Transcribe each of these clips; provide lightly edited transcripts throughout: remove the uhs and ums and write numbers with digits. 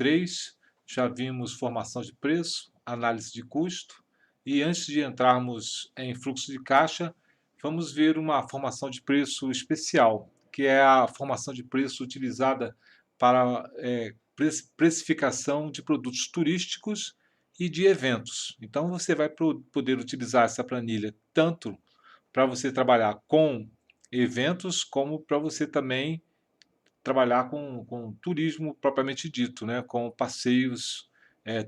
3, já vimos formação de preço, análise de custo, e antes de entrarmos em fluxo de caixa, vamos ver uma formação de preço especial, que é a formação de preço utilizada para precificação de produtos turísticos e de eventos. Então você vai poder utilizar essa planilha tanto para você trabalhar com eventos, como para você também trabalhar com turismo propriamente dito, né? Com passeios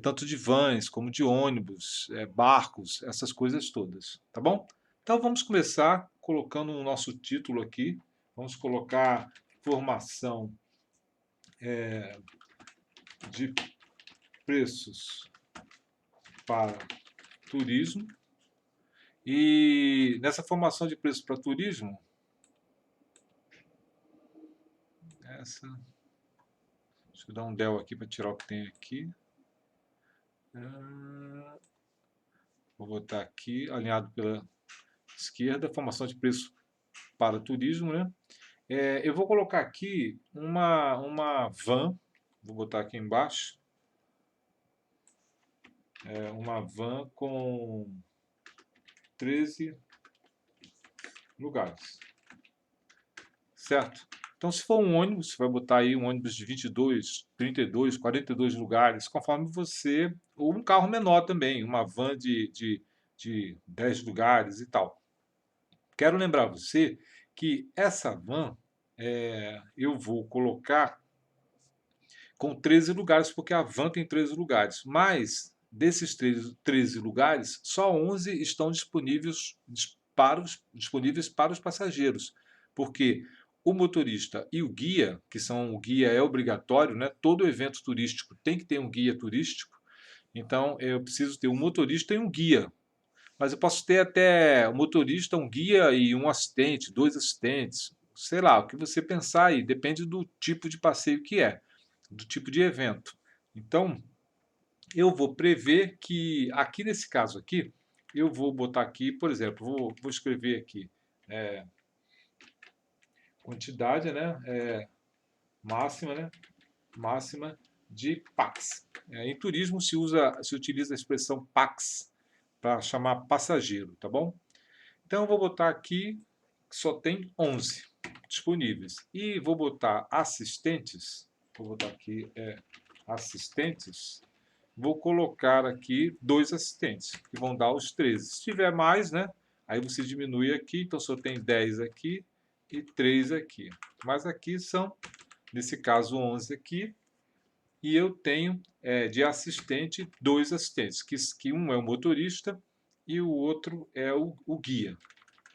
tanto de vans como de ônibus, barcos, essas coisas todas, tá bom? Então vamos começar colocando o nosso título aqui. Vamos colocar formação de preços para turismo. E nessa formação de preços para turismo, deixa eu dar um del aqui para tirar o que tem aqui. Vou botar aqui, alinhado pela esquerda, formação de preço para turismo, né? Eu vou colocar aqui uma van, vou botar aqui embaixo, uma van com 13 lugares, certo? Então, se for um ônibus, você vai botar aí um ônibus de 22, 32, 42 lugares, conforme você... Ou um carro menor também, uma van de 10 lugares e tal. Quero lembrar você que essa van eu vou colocar com 13 lugares, porque a van tem 13 lugares. Mas desses 13 lugares, só 11 estão disponíveis para os passageiros. Porque o motorista e o guia, o guia é obrigatório, né? Todo evento turístico tem que ter um guia turístico. Então eu preciso ter um motorista e um guia. Mas eu posso ter até um motorista, um guia e um assistente, 2 assistentes, sei lá, o que você pensar aí, depende do tipo de passeio que é, do tipo de evento. Então, eu vou prever que, aqui nesse caso aqui, eu vou botar aqui, por exemplo, vou escrever aqui, quantidade, né, máxima, né, máxima de pax. Em turismo se utiliza a expressão pax para chamar passageiro, tá bom? Então eu vou botar aqui que só tem 11 disponíveis. E vou botar assistentes, vou botar aqui assistentes, vou colocar aqui 2 assistentes, que vão dar os 13. Se tiver mais, né, aí você diminui aqui, então só tem 10 aqui e 3 aqui. Mas aqui são, nesse caso, 11 aqui, e eu tenho de assistente 2 assistentes, que um é o motorista e o outro é o guia,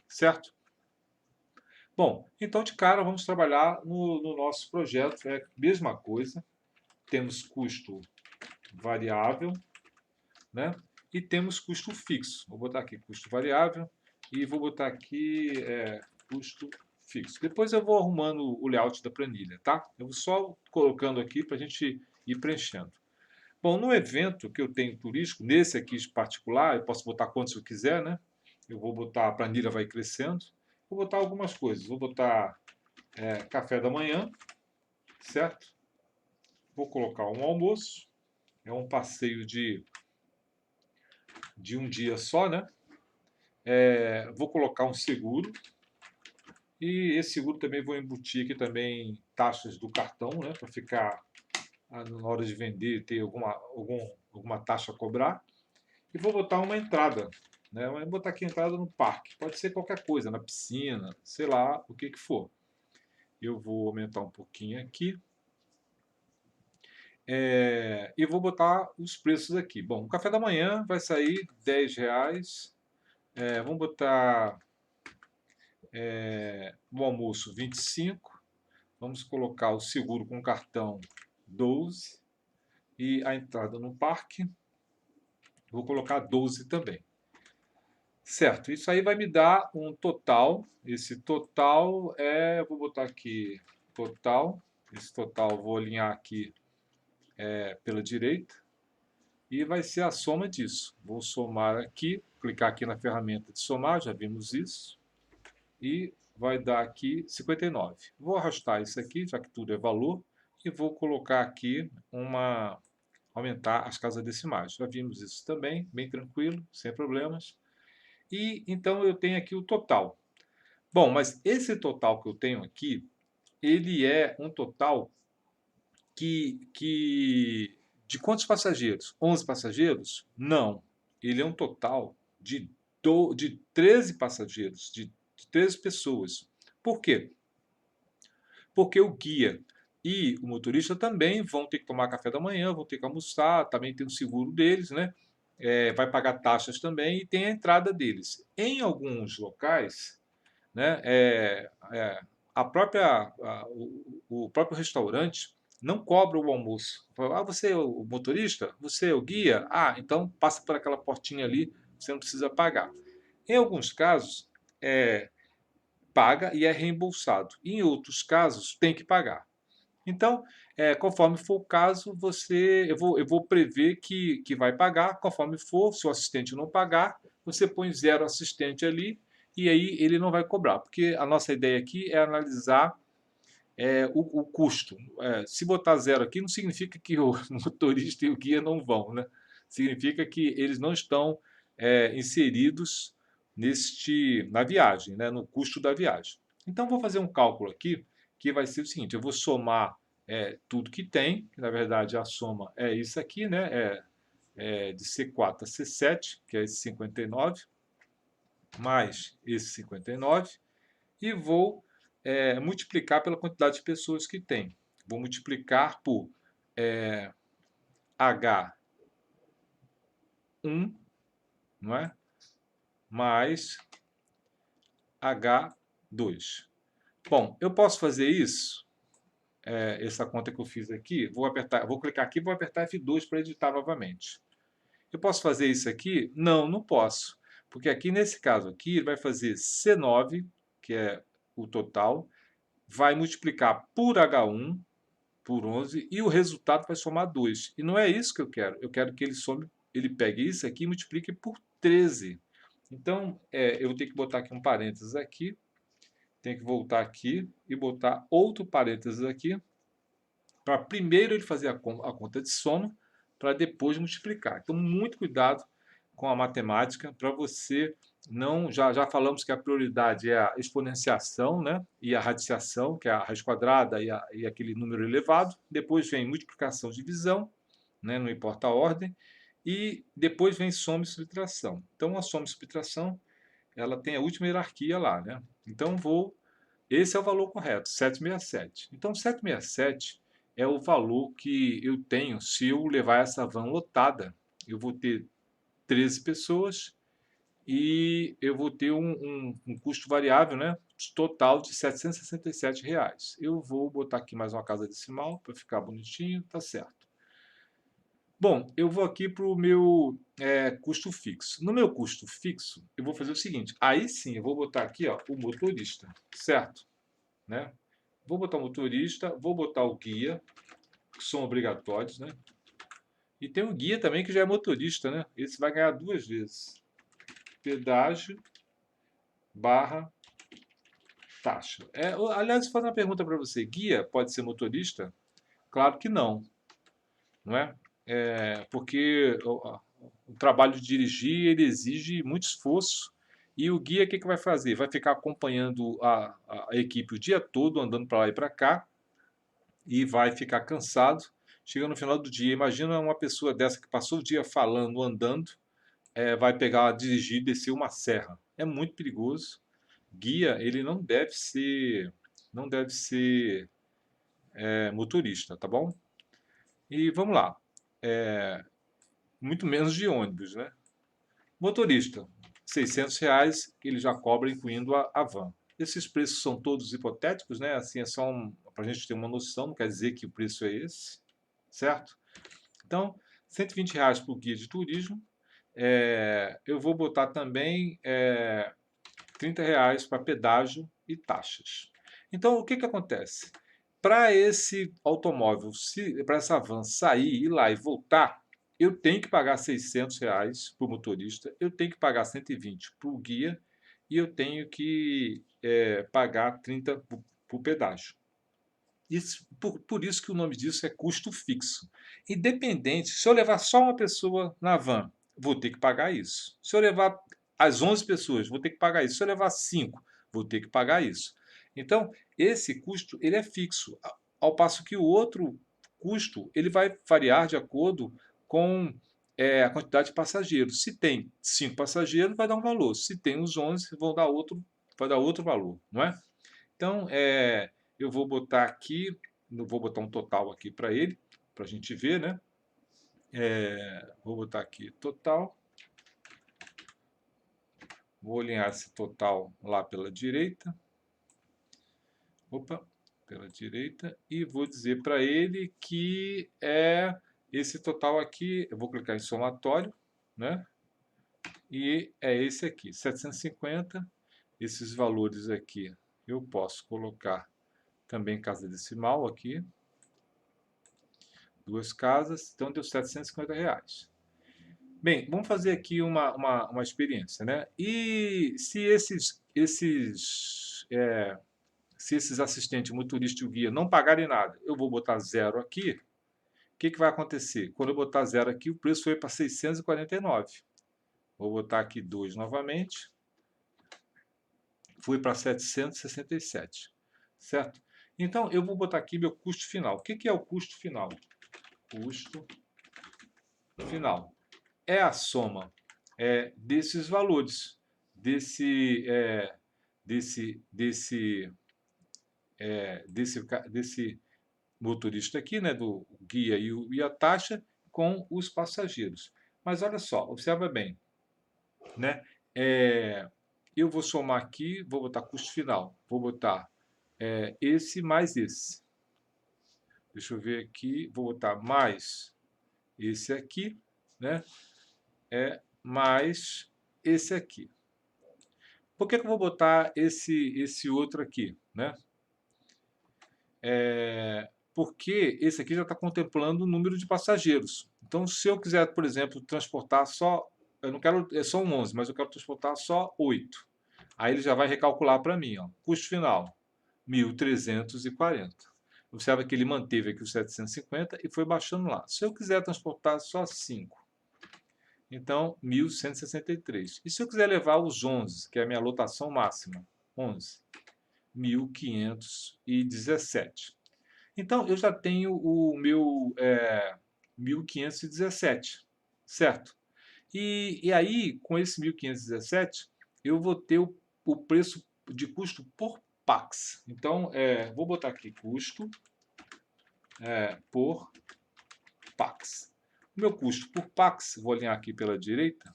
certo? Bom, então de cara vamos trabalhar no nosso projeto, mesma coisa, temos custo variável, né? E temos custo fixo. Vou botar aqui custo variável e vou botar aqui custo fixo. Depois eu vou arrumando o layout da planilha, tá? Eu vou só colocando aqui para a gente ir preenchendo. Bom, no evento que eu tenho turístico, nesse aqui em particular, eu posso botar quantos eu quiser, né? Eu vou botar, a planilha vai crescendo. Vou botar algumas coisas. Vou botar café da manhã, certo? Vou colocar um almoço. É um passeio de um dia só, né? Vou colocar um seguro. E esse seguro também vou embutir aqui também taxas do cartão, né? Para ficar na hora de vender, ter alguma taxa a cobrar. E vou botar uma entrada, né? Vou botar aqui entrada no parque. Pode ser qualquer coisa, na piscina, sei lá, o que for. Eu vou aumentar um pouquinho aqui. E vou botar os preços aqui. Bom, o café da manhã vai sair R$10. Vamos botar o almoço 25. Vamos colocar o seguro com cartão 12. E a entrada no parque, vou colocar 12 também. Certo, isso aí vai me dar um total. Esse total vou botar aqui total. Esse total vou alinhar aqui pela direita. E vai ser a soma disso. Vou somar aqui, clicar aqui na ferramenta de somar, já vimos isso. E vai dar aqui 59. Vou arrastar isso aqui, já que tudo é valor, e vou colocar aqui aumentar as casas decimais. Já vimos isso também, bem tranquilo, sem problemas. E então eu tenho aqui o total. Bom, mas esse total que eu tenho aqui, ele é um total de quantos passageiros? 11 passageiros? Não. Ele é um total de 13 passageiros, de 13 pessoas. Por quê? Porque o guia e o motorista também vão ter que tomar café da manhã, vão ter que almoçar, também tem o seguro deles, né? Vai pagar taxas também e tem a entrada deles. Em alguns locais, né, o próprio restaurante não cobra o almoço. Fala, você é o motorista? Você é o guia? Ah, então passa por aquela portinha ali, você não precisa pagar. Em alguns casos, paga e é reembolsado. Em outros casos, tem que pagar. Então, conforme for o caso, eu vou prever que vai pagar. Conforme for, se o assistente não pagar, você põe 0 assistente ali e aí ele não vai cobrar. Porque a nossa ideia aqui é analisar o custo. Se botar 0 aqui, não significa que o motorista e o guia não vão, né? Significa que eles não estão inseridos na viagem, né? No custo da viagem. Então, vou fazer um cálculo aqui que vai ser o seguinte: eu vou somar tudo que tem, que na verdade a soma é isso aqui, né? De C4 a C7, que é esse 59, mais esse 59, e vou multiplicar pela quantidade de pessoas que tem. Vou multiplicar por H1, não é? Mais H2. Bom, eu posso fazer isso, essa conta que eu fiz aqui, vou clicar aqui e vou apertar F2 para editar novamente. Eu posso fazer isso aqui? Não, não posso. Porque aqui, nesse caso aqui, ele vai fazer C9, que é o total, vai multiplicar por H1, por 11, e o resultado vai somar 2. E não é isso que eu quero. Eu quero que ele pegue isso aqui e multiplique por 13. Então, eu vou ter que botar aqui um parênteses aqui, tenho que voltar aqui e botar outro parênteses aqui, para primeiro ele fazer a conta de soma, para depois multiplicar. Então, muito cuidado com a matemática, para você não... Já falamos que a prioridade é a exponenciação, né? E a radiciação, que é a raiz quadrada e aquele número elevado. Depois vem multiplicação, divisão, né? Não importa a ordem. E depois vem soma e subtração. Então, a soma e subtração, ela tem a última hierarquia lá, né? Então, esse é o valor correto, 767. Então, 767 é o valor que eu tenho se eu levar essa van lotada. Eu vou ter 13 pessoas e eu vou ter um custo variável, né, total de R$ 767. Eu vou botar aqui mais uma casa decimal para ficar bonitinho, tá certo. Bom, eu vou aqui para o meu custo fixo. No meu custo fixo, eu vou fazer o seguinte, aí sim, eu vou botar aqui ó, o motorista, certo? Né? Vou botar o motorista, vou botar o guia, que são obrigatórios, né? E tem o guia também que já é motorista, né? Esse vai ganhar 2 vezes. Pedágio barra taxa. Aliás, vou fazer uma pergunta para você. Guia pode ser motorista? Claro que não, não é? Porque o trabalho de dirigir ele exige muito esforço e o guia o que vai fazer? Vai ficar acompanhando a equipe o dia todo, andando para lá e para cá, e vai ficar cansado. Chega no final do dia, imagina uma pessoa dessa que passou o dia falando, andando, vai pegar, dirigir e descer uma serra. É muito perigoso. Guia, ele não deve ser motorista, tá bom? E vamos lá. Muito menos de ônibus, né? Motorista, R$ 600 que ele já cobra, incluindo a van. Esses preços são todos hipotéticos, né? Assim, é só para a gente ter uma noção, não quer dizer que o preço é esse, certo? Então, R$ 120 para o guia de turismo. Eu vou botar também R$ 30 para pedágio e taxas. Então, o que acontece? Para esse automóvel, para essa van sair, ir lá e voltar, eu tenho que pagar R$ 600 para o motorista, eu tenho que pagar 120 para o guia e eu tenho que pagar 30 para o pedágio. Por isso que o nome disso é custo fixo. Independente, se eu levar só uma pessoa na van, vou ter que pagar isso. Se eu levar as 11 pessoas, vou ter que pagar isso. Se eu levar 5, vou ter que pagar isso. Então, esse custo ele é fixo, ao passo que o outro custo ele vai variar de acordo com a quantidade de passageiros. Se tem 5 passageiros, vai dar um valor. Se tem os 11, vai dar outro valor, não é? Então, eu vou botar aqui, vou botar um total aqui para ele, para a gente ver, né? Vou botar aqui total. Vou alinhar esse total lá pela direita. Opa, pela direita. E vou dizer para ele que esse total aqui. Eu vou clicar em somatório, né? E é esse aqui, 750. Esses valores aqui eu posso colocar também casa decimal aqui. Duas casas, então deu R$ 750. Bem, vamos fazer aqui uma experiência, né? E se se esses assistentes, o motorista e o guia, não pagarem nada, eu vou botar zero aqui. O que vai acontecer? Quando eu botar zero aqui, o preço foi para 649. Vou botar aqui 2 novamente. Fui para 767, certo? Então, eu vou botar aqui meu custo final. O que é o custo final? Custo final é a soma desses valores, desse motorista aqui, né, do guia e a taxa com os passageiros. Mas olha só, observa bem, né? Eu vou somar aqui, vou botar custo final, vou botar esse mais esse. Deixa eu ver aqui, vou botar mais esse aqui, né? Mais esse aqui. Por que eu vou botar esse outro aqui, né? Porque esse aqui já está contemplando o número de passageiros. Então, se eu quiser, por exemplo, transportar só, eu não quero, só 11, mas eu quero transportar só 8. Aí ele já vai recalcular para mim, ó, custo final, 1.340. Observa que ele manteve aqui os 750 e foi baixando lá. Se eu quiser transportar só 5, então 1.163. E se eu quiser levar os 11, que é a minha lotação máxima, 11, 1.517. Então, eu já tenho o meu 1.517, certo? E aí, com esse 1.517, eu vou ter o preço de custo por Pax. Então, vou botar aqui custo por Pax. O meu custo por Pax, vou alinhar aqui pela direita,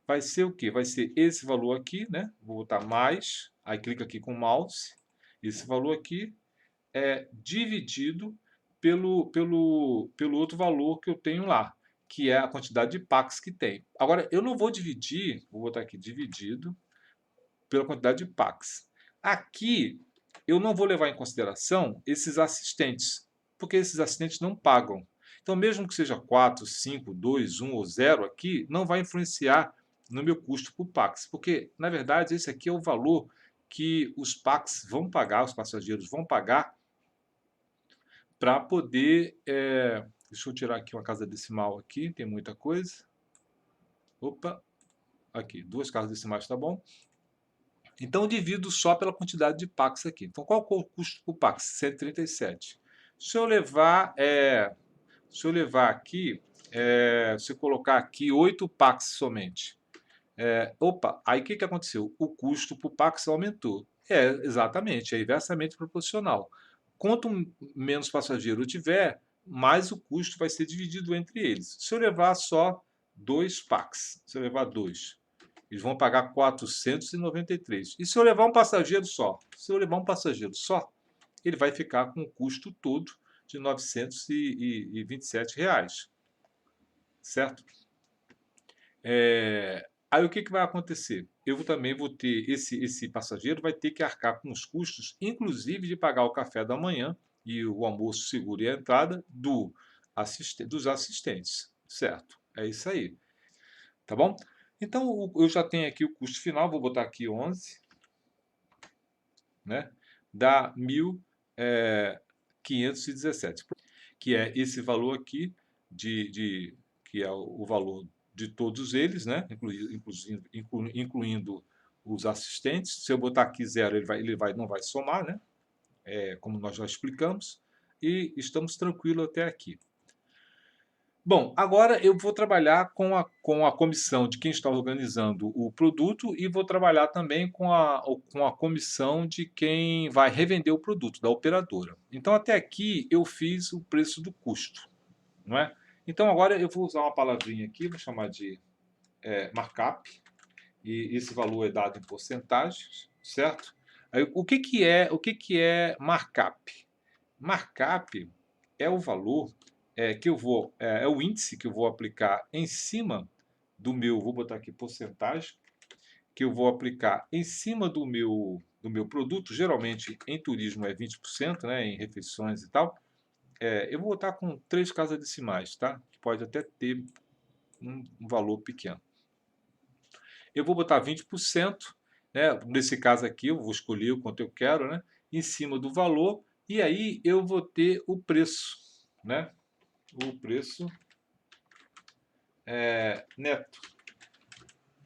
vai ser o quê? Vai ser esse valor aqui, né? Vou botar mais, aí clica aqui com o mouse, esse valor aqui, dividido pelo outro valor que eu tenho lá, que é a quantidade de Pax que tem. Agora, eu não vou dividir, vou botar aqui dividido pela quantidade de Pax. Aqui, eu não vou levar em consideração esses assistentes, porque esses assistentes não pagam. Então, mesmo que seja 4, 5, 2, 1 ou 0 aqui, não vai influenciar no meu custo por Pax, porque, na verdade, esse aqui é o valor que os Pax vão pagar, os passageiros vão pagar para poder. Deixa eu tirar aqui uma casa decimal aqui, tem muita coisa. Opa, aqui, 2 casas decimais está bom. Então eu divido só pela quantidade de Pax aqui. Então qual é o custo por Pax? 137. Se eu levar, aqui, se eu colocar aqui 8 Pax somente, aí o que aconteceu? O custo por Pax aumentou. Exatamente, é inversamente proporcional. Quanto menos passageiro eu tiver, mais o custo vai ser dividido entre eles. Se eu levar só 2 Pax, se eu levar 2, eles vão pagar 493. E se eu levar um passageiro só? Se eu levar um passageiro só, ele vai ficar com o custo todo de R$ 927. Certo? Aí o que vai acontecer? Eu também vou ter, esse passageiro vai ter que arcar com os custos, inclusive de pagar o café da manhã e o almoço seguro e a entrada dos assistentes, certo? É isso aí, tá bom? Então eu já tenho aqui o custo final, vou botar aqui 11, né? Dá 1.000 517, que é esse valor aqui, que é o valor de todos eles, né? Incluindo os assistentes. Se eu botar aqui 0, não vai somar, né? Como nós já explicamos. E estamos tranquilos até aqui. Bom, agora eu vou trabalhar com a comissão de quem está organizando o produto e vou trabalhar também com a comissão de quem vai revender o produto, da operadora. Então, até aqui eu fiz o preço do custo, não é? Então, agora eu vou usar uma palavrinha aqui, vou chamar de markup, e esse valor é dado em porcentagens, certo? Aí, o que é markup? Markup é o valor que eu vou, é o índice que eu vou aplicar em cima do meu, vou botar aqui porcentagem, que eu vou aplicar em cima do meu produto, geralmente em turismo é 20%, né, em refeições e tal. Eu vou botar com 3 casas decimais, tá? Pode até ter um valor pequeno. Eu vou botar 20%, né? Nesse caso aqui eu vou escolher o quanto eu quero, né? Em cima do valor, e aí eu vou ter o preço, né? O preço neto.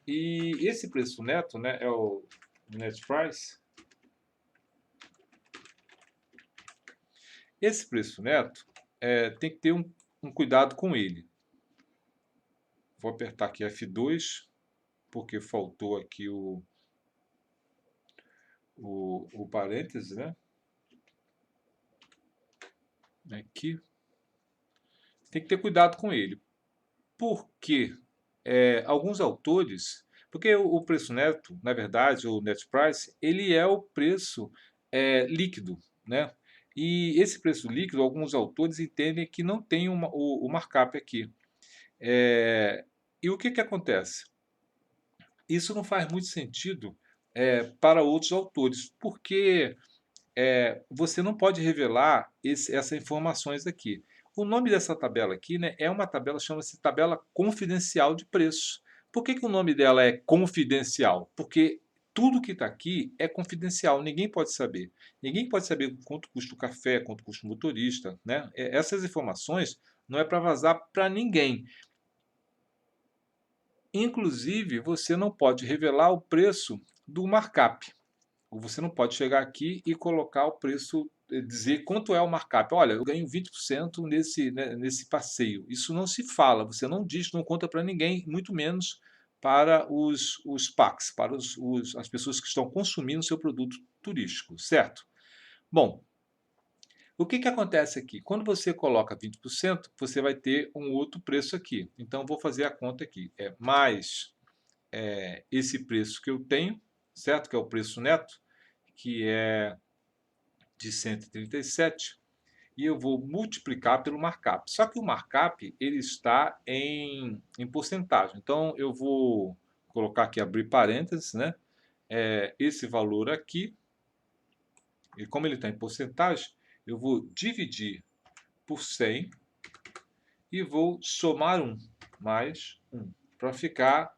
E esse preço neto, né, é o net price. Esse preço neto tem que ter um cuidado com ele. Vou apertar aqui F2, porque faltou aqui o parêntese, né? Aqui. Tem que ter cuidado com ele. Porque alguns autores... Porque o preço neto, na verdade, o net price, ele é o preço líquido, né? E esse preço líquido, alguns autores entendem que não tem o markup aqui. E o que acontece? Isso não faz muito sentido para outros autores, porque você não pode revelar essas informações aqui. O nome dessa tabela aqui, né, é uma tabela, chama-se tabela confidencial de preços. Por que o nome dela é confidencial? Porque tudo que está aqui é confidencial, ninguém pode saber. Ninguém pode saber quanto custa o café, quanto custa o motorista, né? Essas informações não é para vazar para ninguém. Inclusive, você não pode revelar o preço do markup. Você não pode chegar aqui e colocar o preço, dizer quanto é o markup. Olha, eu ganho 20% nesse passeio. Isso não se fala, você não diz, não conta para ninguém, muito menos para os PACs, para as pessoas que estão consumindo o seu produto turístico, certo? Bom, o que acontece aqui? Quando você coloca 20%, você vai ter um outro preço aqui. Então, vou fazer a conta aqui. Mais esse preço que eu tenho, certo? Que é o preço neto, que é de 137, e eu vou multiplicar pelo markup. Só que o markup ele está em porcentagem. Então, eu vou colocar aqui, abrir parênteses, né? Esse valor aqui, e como ele está em porcentagem, eu vou dividir por 100 e vou somar 1, mais 1, para ficar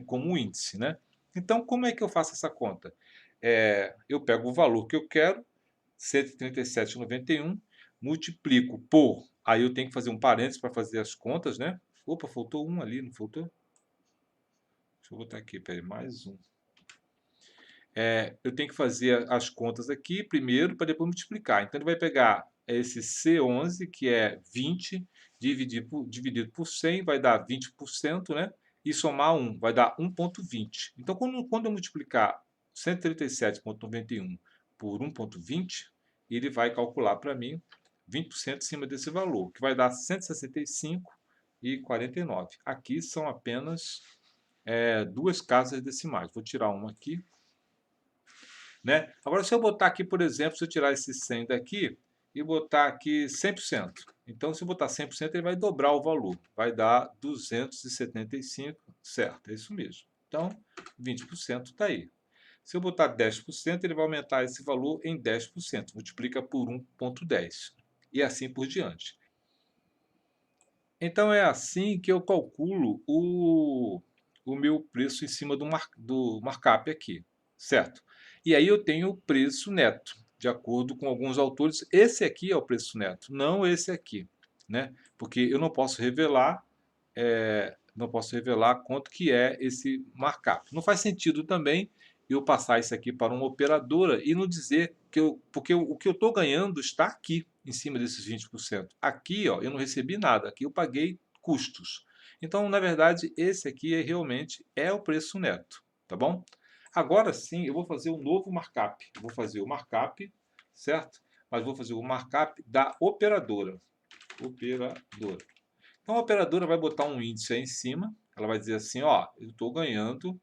como um índice, né? Então, como é que eu faço essa conta? Eu pego o valor que eu quero, 137,91, multiplico por... Aí eu tenho que fazer um parênteses para fazer as contas, né? Opa, faltou um ali, não faltou? Deixa eu botar aqui, peraí, mais um. Eu tenho que fazer as contas aqui primeiro para depois multiplicar. Então, ele vai pegar esse C11, que é 20, dividido por 100, vai dar 20%, né? E somar 1, vai dar 1,20. Então, quando eu multiplicar 137,91 por 1,20, ele vai calcular para mim 20% em cima desse valor, que vai dar 165,49. Aqui são apenas 2 casas decimais. Vou tirar uma aqui. Né? Agora, se eu botar aqui, por exemplo, se eu tirar esse 100 daqui e botar aqui 100%. Então, se eu botar 100%, ele vai dobrar o valor. Vai dar 275, certo? É isso mesmo. Então, 20% está aí. Se eu botar 10%, ele vai aumentar esse valor em 10%. Multiplica por 1,10. E assim por diante. Então, é assim que eu calculo o meu preço em cima do markup aqui, certo? E aí eu tenho o preço neto. de acordo com alguns autores, esse aqui é o preço neto, não esse aqui, né? Porque eu não posso revelar quanto que é esse markup. Não faz sentido também eu passar isso aqui para uma operadora e não dizer que porque o que eu estou ganhando está aqui, em cima desses 20%. Aqui, ó, eu não recebi nada, aqui eu paguei custos. Então, na verdade, esse aqui realmente é o preço neto, tá bom? Agora sim, eu vou fazer um novo markup. Eu vou fazer o markup, certo? Mas vou fazer o markup da operadora. Operadora. Então a operadora vai botar um índice aí em cima, ela vai dizer assim, ó, eu estou ganhando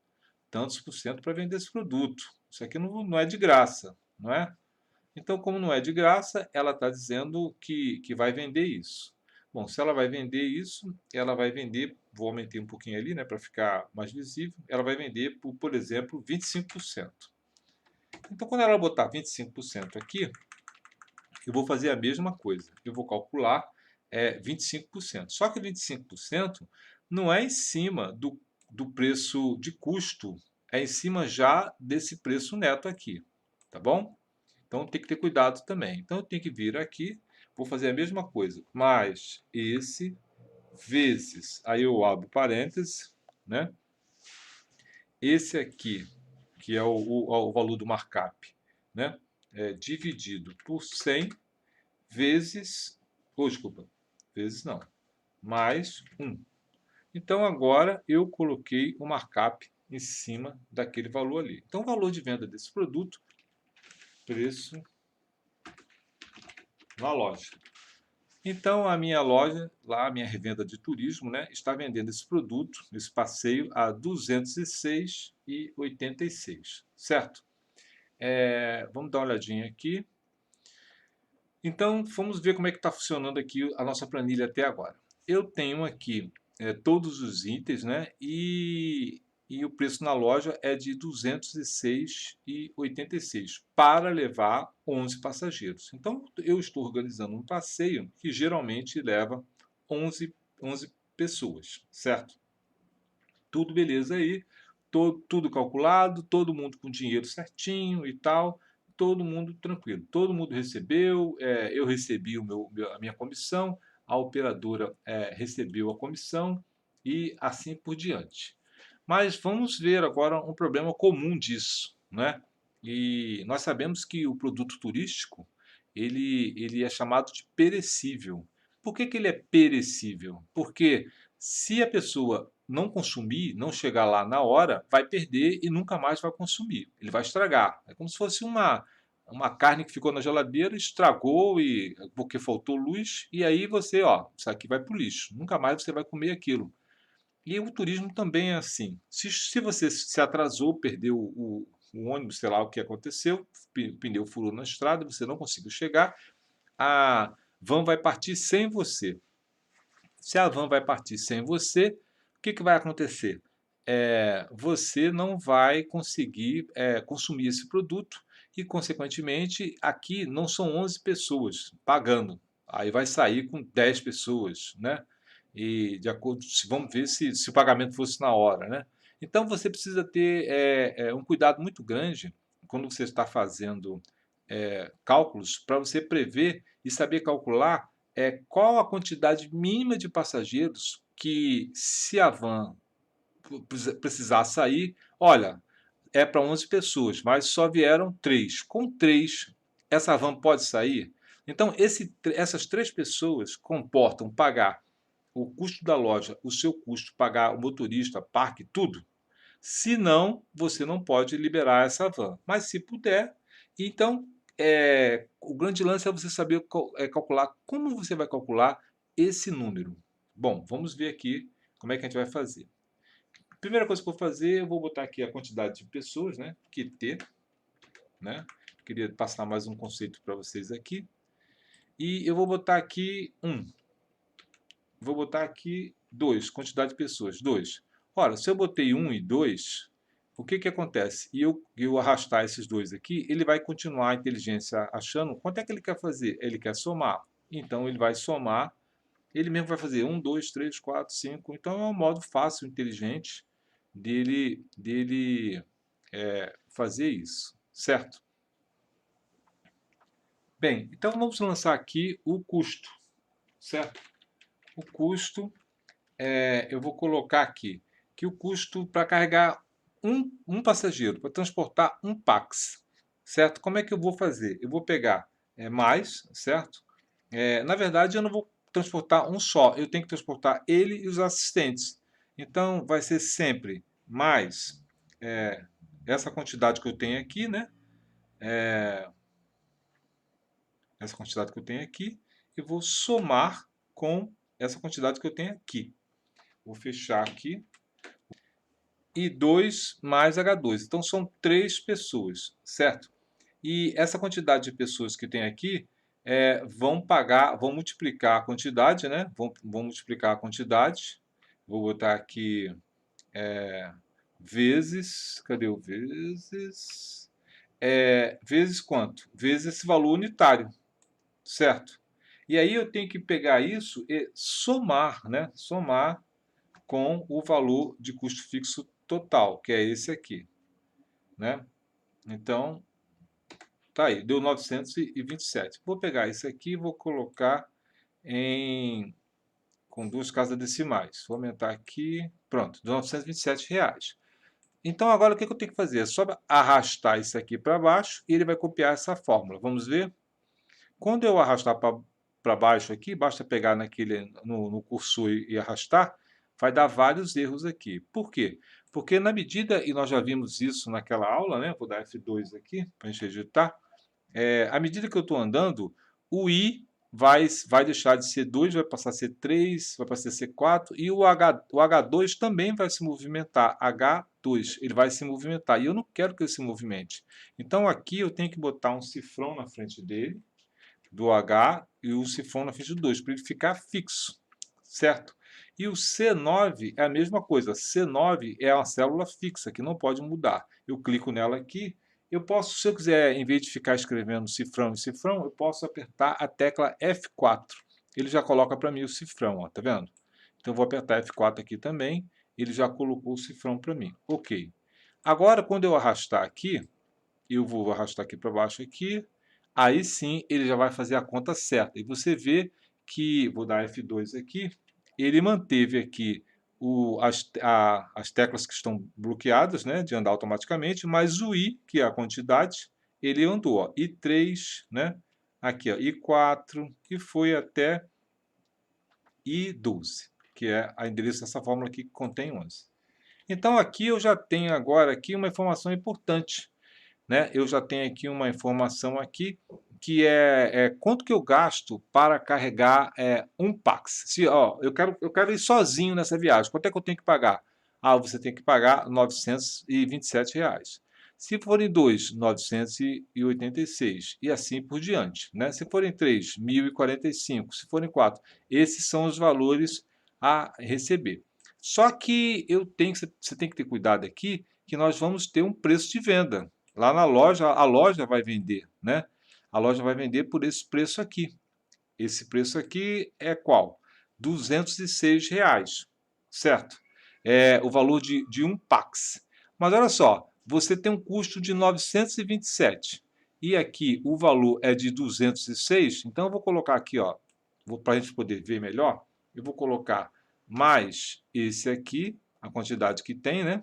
tantos por cento para vender esse produto. Isso aqui não é de graça, não é? Então, como não é de graça, ela está dizendo que vai vender isso. Bom, se ela vai vender isso, ela vai vender, vou aumentar um pouquinho ali, né, para ficar mais visível, ela vai vender por exemplo, 25%. Então, quando ela botar 25% aqui, eu vou fazer a mesma coisa. Eu vou calcular 25%. Só que 25% não é em cima do preço de custo, é em cima já desse preço neto aqui, tá bom? Então tem que ter cuidado também. Então eu tenho que vir aqui, vou fazer a mesma coisa, mais esse vezes, aí eu abro parênteses, né? Esse aqui, que é o valor do markup, né? Dividido por 100 vezes, desculpa, vezes não, mais 1. Então agora eu coloquei o markup em cima daquele valor ali. Então o valor de venda desse produto, preço na loja. Então a minha loja, lá a minha revenda de turismo, né, está vendendo esse produto, esse passeio, a R$ 206,86, certo? Vamos dar uma olhadinha aqui. Então, vamos ver como é que está funcionando aqui a nossa planilha até agora. Eu tenho aqui todos os itens, né? E o preço na loja é de R$ 206,86 para levar 11 passageiros. Então, eu estou organizando um passeio que geralmente leva 11 pessoas, certo? Tudo beleza aí, tudo calculado, todo mundo com dinheiro certinho e tal, todo mundo tranquilo. Todo mundo recebeu, eu recebi a minha comissão, a operadora recebeu a comissão e assim por diante. Mas vamos ver agora um problema comum disso, né? E nós sabemos que o produto turístico ele é chamado de perecível. Por que ele é perecível? Porque se a pessoa não consumir, não chegar lá na hora, vai perder e nunca mais vai consumir. Ele vai estragar. É como se fosse uma carne que ficou na geladeira, estragou e porque faltou luz, e aí você, ó, isso aqui vai para o lixo. Nunca mais você vai comer aquilo. E o turismo também é assim. Se você se atrasou, perdeu o ônibus, sei lá o que aconteceu, o pneu furou na estrada, você não conseguiu chegar, a van vai partir sem você. Se a van vai partir sem você, o que vai acontecer? Você não vai conseguir consumir esse produto e, consequentemente, aqui não são 11 pessoas pagando. Aí vai sair com 10 pessoas, né? E de acordo, vamos ver se o pagamento fosse na hora, né? Então você precisa ter um cuidado muito grande quando você está fazendo cálculos para você prever e saber calcular qual a quantidade mínima de passageiros que, se a van precisar sair, olha, é para 11 pessoas, mas só vieram 3. Com 3, essa van pode sair? Então, essas 3 pessoas comportam pagar o custo da loja, o seu custo, pagar o motorista, parque, tudo. Se não, você não pode liberar essa van. Mas se puder, então o grande lance é você saber calcular como você vai calcular esse número. Bom, vamos ver aqui como é que a gente vai fazer. Primeira coisa que eu vou fazer, eu vou botar aqui a quantidade de pessoas, né? QT, né? Queria passar mais um conceito para vocês aqui. E eu vou botar aqui 1. Vou botar aqui 2, quantidade de pessoas, 2. Ora, se eu botei 1 e 2, o que acontece? E eu arrastar esses dois aqui, ele vai continuar a inteligência achando quanto é que ele quer fazer? Ele quer somar. Então ele vai somar, ele mesmo vai fazer 1, 2, 3, 4, 5. Então é um modo fácil, inteligente dele fazer isso, certo? Bem, então vamos lançar aqui o custo, certo? O custo, eu vou colocar aqui, que o custo para carregar um passageiro, para transportar um Pax, certo? Como é que eu vou fazer? Eu vou pegar mais, certo? Na verdade, eu não vou transportar um só, eu tenho que transportar ele e os assistentes. Então, vai ser sempre mais essa quantidade que eu tenho aqui, né? Essa quantidade que eu tenho aqui, eu vou somar com essa quantidade que eu tenho aqui. Vou fechar aqui. E 2 mais H2. Então, são 3 pessoas, certo? E essa quantidade de pessoas que tem aqui vão multiplicar a quantidade, né? Vão multiplicar a quantidade. Vou botar aqui vezes, cadê o vezes? Vezes quanto? Vezes esse valor unitário, certo? E aí eu tenho que pegar isso e somar, né? Somar com o valor de custo fixo total, que é esse aqui, né? Então, tá aí, deu 927. Vou pegar isso aqui e vou colocar com duas casas decimais. Vou aumentar aqui, pronto, deu R$ 927. Então, agora o que eu tenho que fazer? É só arrastar isso aqui para baixo e ele vai copiar essa fórmula. Vamos ver? Quando eu arrastar para baixo aqui, basta pegar no cursor e arrastar, vai dar vários erros aqui. Por quê? Porque na medida, e nós já vimos isso naquela aula, né? Vou dar F2 aqui para a gente editar. À medida que eu estou andando, o I vai deixar de ser 2, vai passar a ser 3, vai passar a ser 4, e o H2 também vai se movimentar. H2, ele vai se movimentar. E eu não quero que ele se movimente. Então aqui eu tenho que botar um cifrão na frente dele, do H, e o cifrão na frente do 2, para ele ficar fixo, certo? E o C9 é a mesma coisa. C9 é uma célula fixa, que não pode mudar. Eu clico nela aqui. Eu posso, se eu quiser, em vez de ficar escrevendo cifrão e cifrão, eu posso apertar a tecla F4. Ele já coloca para mim o cifrão, ó, tá vendo? Então eu vou apertar F4 aqui também. Ele já colocou o cifrão para mim. Ok. Agora, quando eu arrastar aqui, eu vou arrastar aqui para baixo aqui, aí sim ele já vai fazer a conta certa. E você vê que, vou dar F2 aqui, ele manteve aqui as teclas que estão bloqueadas, né, de andar automaticamente, mas o I, que é a quantidade, ele andou. Ó, I3, né, aqui, ó, I4, e foi até I12, que é a endereço dessa fórmula aqui que contém 11. Então aqui eu já tenho agora aqui uma informação importante, né? Eu já tenho aqui uma informação aqui que é quanto que eu gasto para carregar um Pax. Se, ó, eu quero ir sozinho nessa viagem, quanto é que eu tenho que pagar? Ah, você tem que pagar R$ 927. Se forem dois, 986 e assim por diante, né? Se forem três, 1.045. Se forem quatro, esses são os valores a receber. Só que você tem que ter cuidado aqui que nós vamos ter um preço de venda. Lá na loja, a loja vai vender, né? A loja vai vender por esse preço aqui. Esse preço aqui é qual? R$ 206, certo? É o valor de um Pax. Mas olha só, você tem um custo de 927 e aqui o valor é de 206. Então eu vou colocar aqui, ó, para a gente poder ver melhor, eu vou colocar mais esse aqui, a quantidade que tem, né?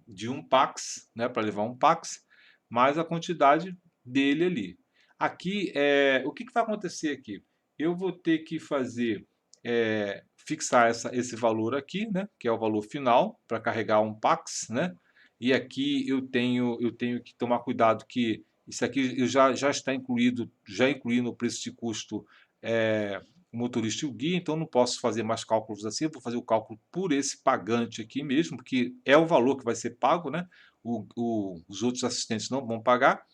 De um Pax, né, para levar um Pax, mais a quantidade dele ali. Aqui, o que vai acontecer aqui? Eu vou ter que fazer, fixar esse valor aqui, né, que é o valor final para carregar um Pax, né? E aqui eu tenho que tomar cuidado que isso aqui já está incluído, já incluí no preço de custo o motorista e o guia, então não posso fazer mais cálculos assim, eu vou fazer o cálculo por esse pagante aqui mesmo, porque é o valor que vai ser pago, né? Os outros assistentes não vão pagar.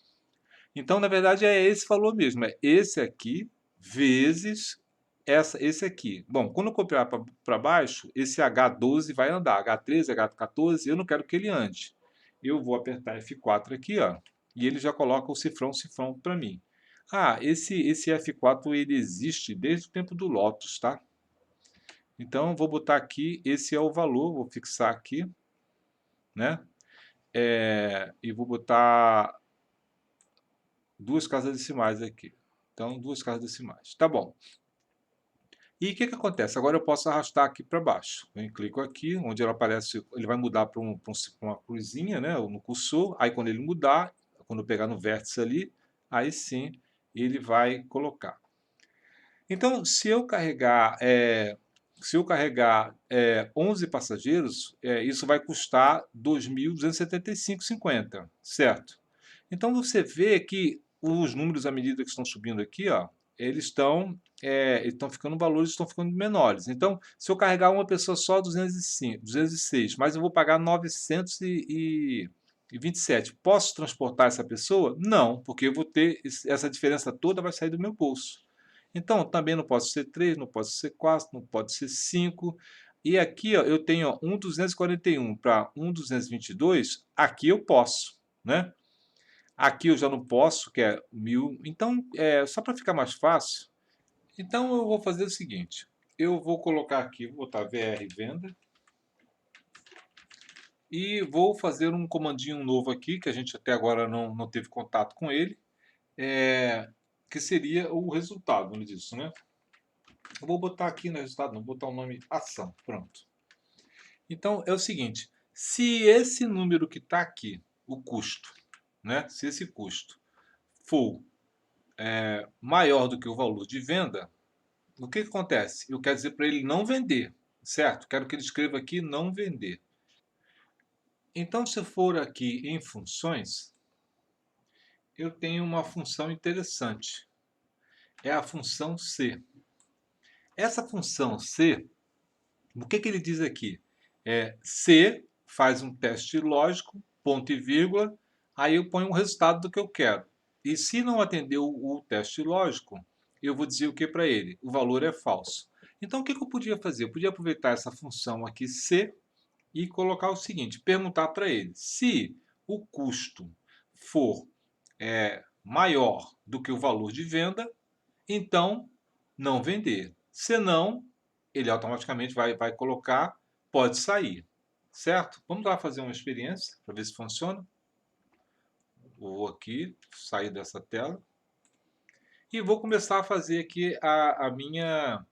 Então, na verdade, é esse valor mesmo, é esse aqui vezes esse aqui. Bom, quando eu copiar para baixo, esse H12 vai andar, H13, H14, eu não quero que ele ande. Eu vou apertar F4 aqui, ó, e ele já coloca o cifrão para mim. Ah, esse F4 ele existe desde o tempo do Lotus, tá? Então, vou botar aqui, esse é o valor, vou fixar aqui, né? E vou botar duas casas decimais aqui. Então, duas casas decimais. Tá bom. E o que acontece? Agora eu posso arrastar aqui para baixo. Eu clico aqui, onde ele aparece, ele vai mudar para uma cruzinha, né, no cursor. Aí quando ele mudar, quando eu pegar no vértice ali, aí sim ele vai colocar. Então, se eu carregar 11 passageiros, isso vai custar R$ 2.275,50, certo? Então você vê que os números, à medida que estão subindo aqui, ó, eles estão ficando valores, estão ficando menores. Então, se eu carregar uma pessoa só, 205, 206, mas eu vou pagar 927. Posso transportar essa pessoa? Não, porque eu vou ter essa diferença toda vai sair do meu bolso. Então, também não posso ser 3, não posso ser 4, não pode ser 5. E aqui, ó, eu tenho ó, 1.241 para 1.222, aqui eu posso, né? Aqui eu já não posso, que é 1.000. Então, só para ficar mais fácil, então eu vou fazer o seguinte. Eu vou colocar aqui, vou botar VR venda. E vou fazer um comandinho novo aqui, que a gente até agora não teve contato com ele, que seria o resultado disso, né? Eu vou botar aqui no resultado, não vou botar o nome ação, pronto. Então é o seguinte, se esse número que está aqui, o custo, né? Se esse custo for maior do que o valor de venda, o que acontece? Eu quero dizer para ele não vender, certo? Quero que ele escreva aqui não vender. Então, se eu for aqui em funções, eu tenho uma função interessante. É a função C. Essa função C, o que ele diz aqui? C faz um teste lógico, ponto e vírgula, aí eu ponho o resultado do que eu quero. E se não atender o teste lógico, eu vou dizer o que para ele? O valor é falso. Então, o que eu podia fazer? Eu podia aproveitar essa função aqui C e colocar o seguinte, perguntar para ele, se o custo for maior do que o valor de venda, então não vender. Senão, ele automaticamente vai colocar, pode sair. Certo? Vamos lá fazer uma experiência para ver se funciona. Vou aqui, sair dessa tela. E vou começar a fazer aqui a minha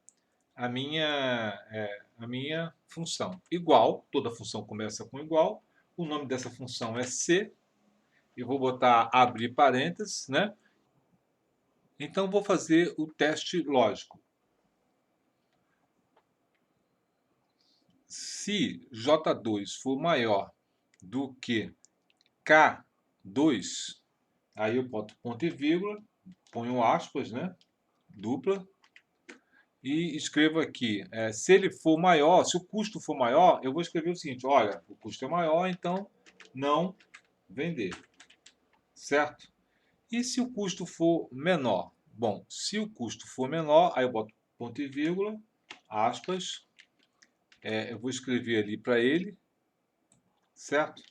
função. Igual, toda função começa com igual. O nome dessa função é C. Eu vou botar abrir parênteses, né? Então vou fazer o teste lógico. Se J2 for maior do que K2, aí eu boto ponto e vírgula, ponho aspas, né? Dupla, e escrevo aqui, se ele for maior, se o custo for maior, eu vou escrever o seguinte, olha, o custo é maior, então não vender, certo? E se o custo for menor? Bom, se o custo for menor, aí eu boto ponto e vírgula, aspas, eu vou escrever ali para ele, certo?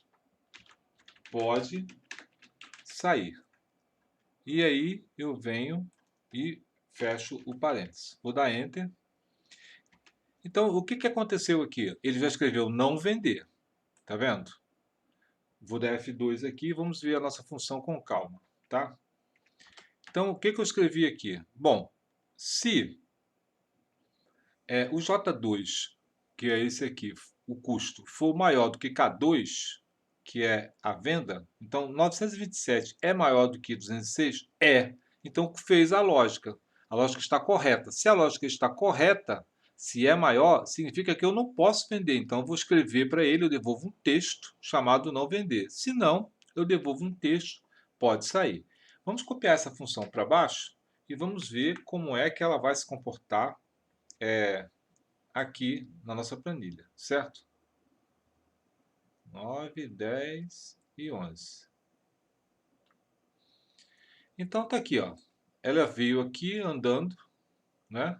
Pode sair. E aí eu venho e fecho o parênteses. Vou dar Enter. Então, o que aconteceu aqui? Ele já escreveu não vender. Tá vendo? Vou dar F2 aqui e vamos ver a nossa função com calma. Tá? Então, o que eu escrevi aqui? Bom, se o J2, que é esse aqui, o custo, for maior do que K2, que é a venda, então 927 é maior do que 206? É. Então fez a lógica. A lógica está correta. Se a lógica está correta, se é maior, significa que eu não posso vender. Então eu vou escrever para ele, eu devolvo um texto chamado não vender. Se não, eu devolvo um texto, pode sair. Vamos copiar essa função para baixo e vamos ver como é que ela vai se comportar aqui na nossa planilha, certo? 9, 10 e 11. Então tá aqui, ó. Ela veio aqui andando, né?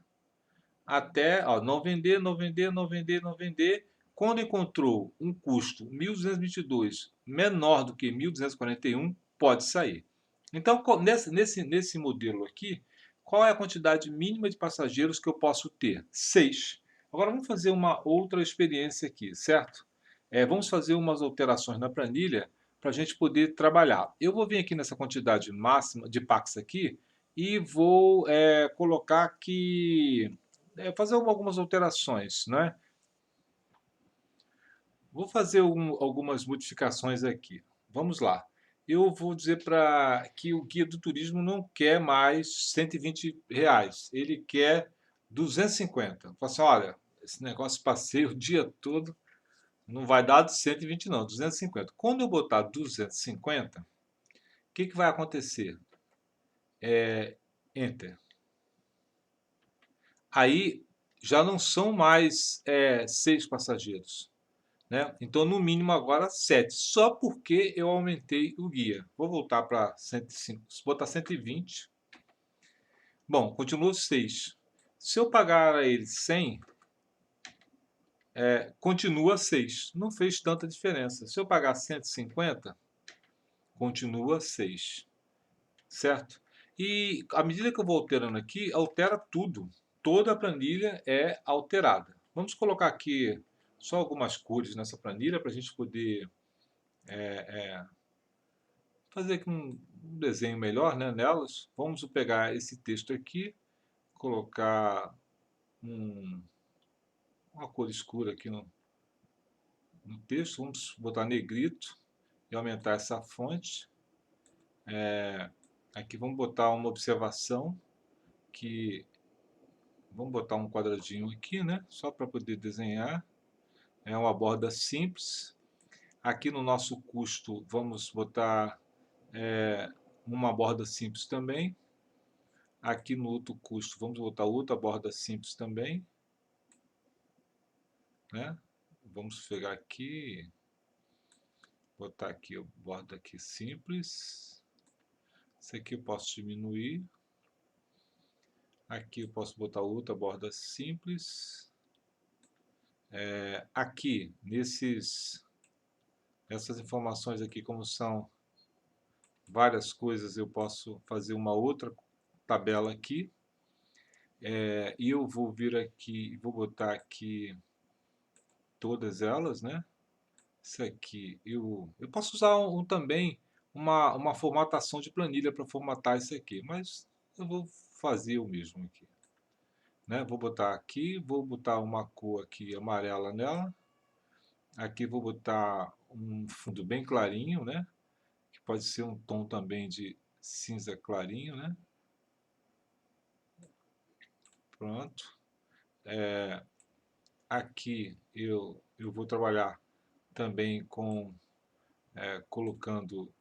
Até, ó, não vender, não vender, não vender, não vender. Quando encontrou um custo 1.222 menor do que 1.241, pode sair. Então, nesse modelo aqui, qual é a quantidade mínima de passageiros que eu posso ter? 6. Agora vamos fazer uma outra experiência aqui, certo? Vamos fazer umas alterações na planilha para a gente poder trabalhar. Eu vou vir aqui nessa quantidade máxima de packs aqui e vou colocar aqui, fazer algumas alterações, né? Vou fazer algumas modificações aqui. Vamos lá. Eu vou dizer para que o guia do turismo não quer mais R$ 120, ele quer 250. Fala assim, olha, esse negócio passeio o dia todo, não vai dar 120 não, 250. Quando eu botar 250, o que vai acontecer? Enter. Aí já não são mais 6 passageiros, né? Então, no mínimo agora 7, só porque eu aumentei o guia. Vou voltar para 105, vou botar 120. Bom, continua 6. Se eu pagar a ele 100, continua 6. Não fez tanta diferença. Se eu pagar 150, continua 6. Certo? E à medida que eu vou alterando aqui, altera tudo. Toda a planilha é alterada. Vamos colocar aqui só algumas cores nessa planilha para a gente poder fazer aqui um desenho melhor, né, nelas. Vamos pegar esse texto aqui, colocar uma cor escura aqui no texto. Vamos botar negrito e aumentar essa fonte. Aqui vamos botar uma observação que vamos botar um quadradinho aqui, né? Só para poder desenhar. É uma borda simples. Aqui no nosso custo, vamos botar uma borda simples também. Aqui no outro custo, vamos botar outra borda simples também. Né? Vamos pegar aqui, botar aqui a borda aqui simples. Isso aqui eu posso diminuir. Aqui eu posso botar outra borda simples. Aqui, essas informações aqui, como são várias coisas, eu posso fazer uma outra tabela aqui. E eu vou vir aqui, vou botar aqui todas elas, né? Isso aqui, eu posso usar também uma formatação de planilha para formatar isso aqui, mas eu vou fazer o mesmo aqui. Né? Vou botar aqui, vou botar uma cor aqui amarela nela. Aqui vou botar um fundo bem clarinho, né? Que pode ser um tom também de cinza clarinho, né? Pronto. Aqui eu vou trabalhar também com colocando,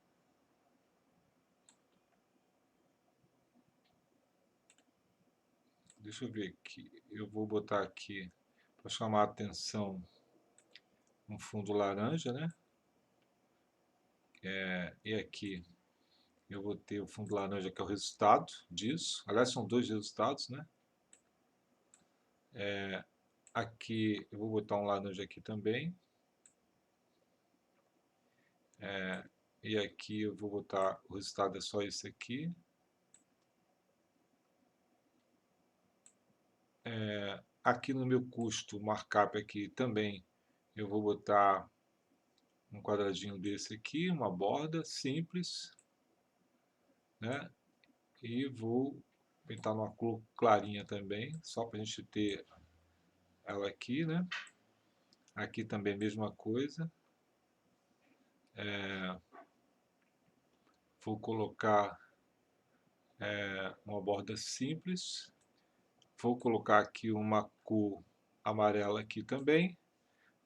deixa eu ver aqui, eu vou botar aqui para chamar a atenção um fundo laranja, né? E aqui eu vou ter o fundo laranja que é o resultado disso. Aliás, são dois resultados, né? Aqui eu vou botar um laranja aqui também. E aqui eu vou botar o resultado é só esse aqui. Aqui no meu custo markup aqui também eu vou botar um quadradinho desse aqui, uma borda simples, né? E vou pintar numa cor clarinha também, só para a gente ter ela aqui, né? Aqui também a mesma coisa. Vou colocar uma borda simples. Vou colocar aqui uma cor amarela aqui também.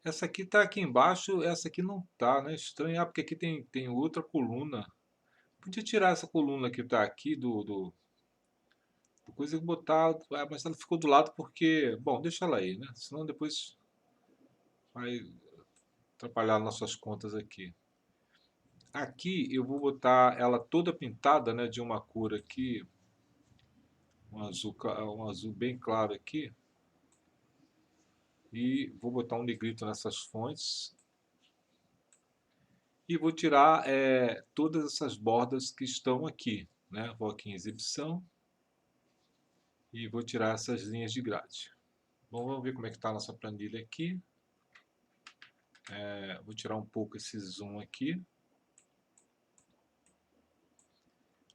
Essa aqui está aqui embaixo, essa aqui não está, né? Estranho, porque aqui tem outra coluna. Podia tirar essa coluna que está aqui do coisa e botar, mas ela ficou do lado porque, bom, deixa ela aí, né? Senão depois vai atrapalhar nossas contas aqui. Aqui eu vou botar ela toda pintada, né, de uma cor aqui, um azul bem claro aqui. E vou botar um negrito nessas fontes. E vou tirar todas essas bordas que estão aqui, né? Vou aqui em exibição e vou tirar essas linhas de grade. Bom, vamos ver como é que está a nossa planilha aqui. Vou tirar um pouco esse zoom aqui.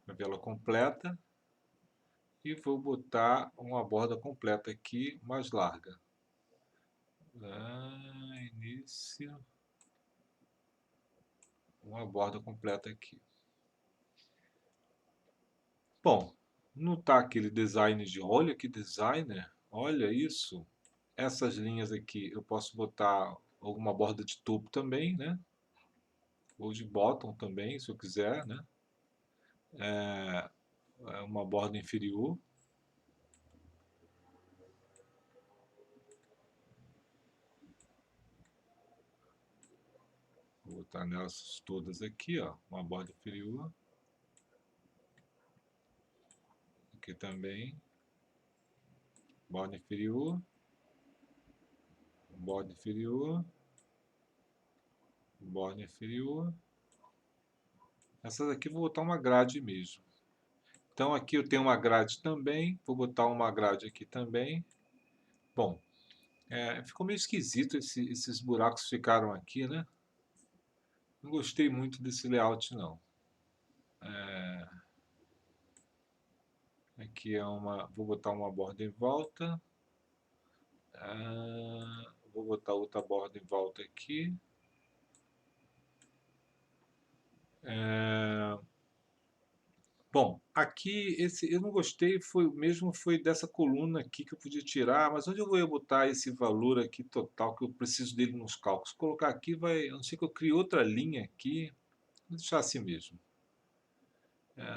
a vela completa. E vou botar uma borda completa aqui, mais larga. Início. Uma borda completa aqui. Bom, não está aquele design de... Olha que designer! Olha isso! Essas linhas aqui eu posso botar alguma borda de topo também, né? Ou de bottom também, se eu quiser, né? Uma borda inferior. Vou botar nelas todas aqui, ó, uma borda inferior. Aqui também. Borda inferior. Borda inferior. Borda inferior. Essas aqui eu vou botar uma grade mesmo. Então aqui eu tenho uma grade também. Vou botar uma grade aqui também. Bom, ficou meio esquisito esses buracos ficaram aqui, né? Não gostei muito desse layout, não. Aqui é uma... Vou botar uma borda em volta. Vou botar outra borda em volta aqui. Bom, aqui eu não gostei, foi dessa coluna aqui que eu podia tirar, mas onde eu vou botar esse valor aqui total que eu preciso dele nos cálculos? Colocar aqui vai, a não ser que eu crie outra linha aqui, vou deixar assim mesmo.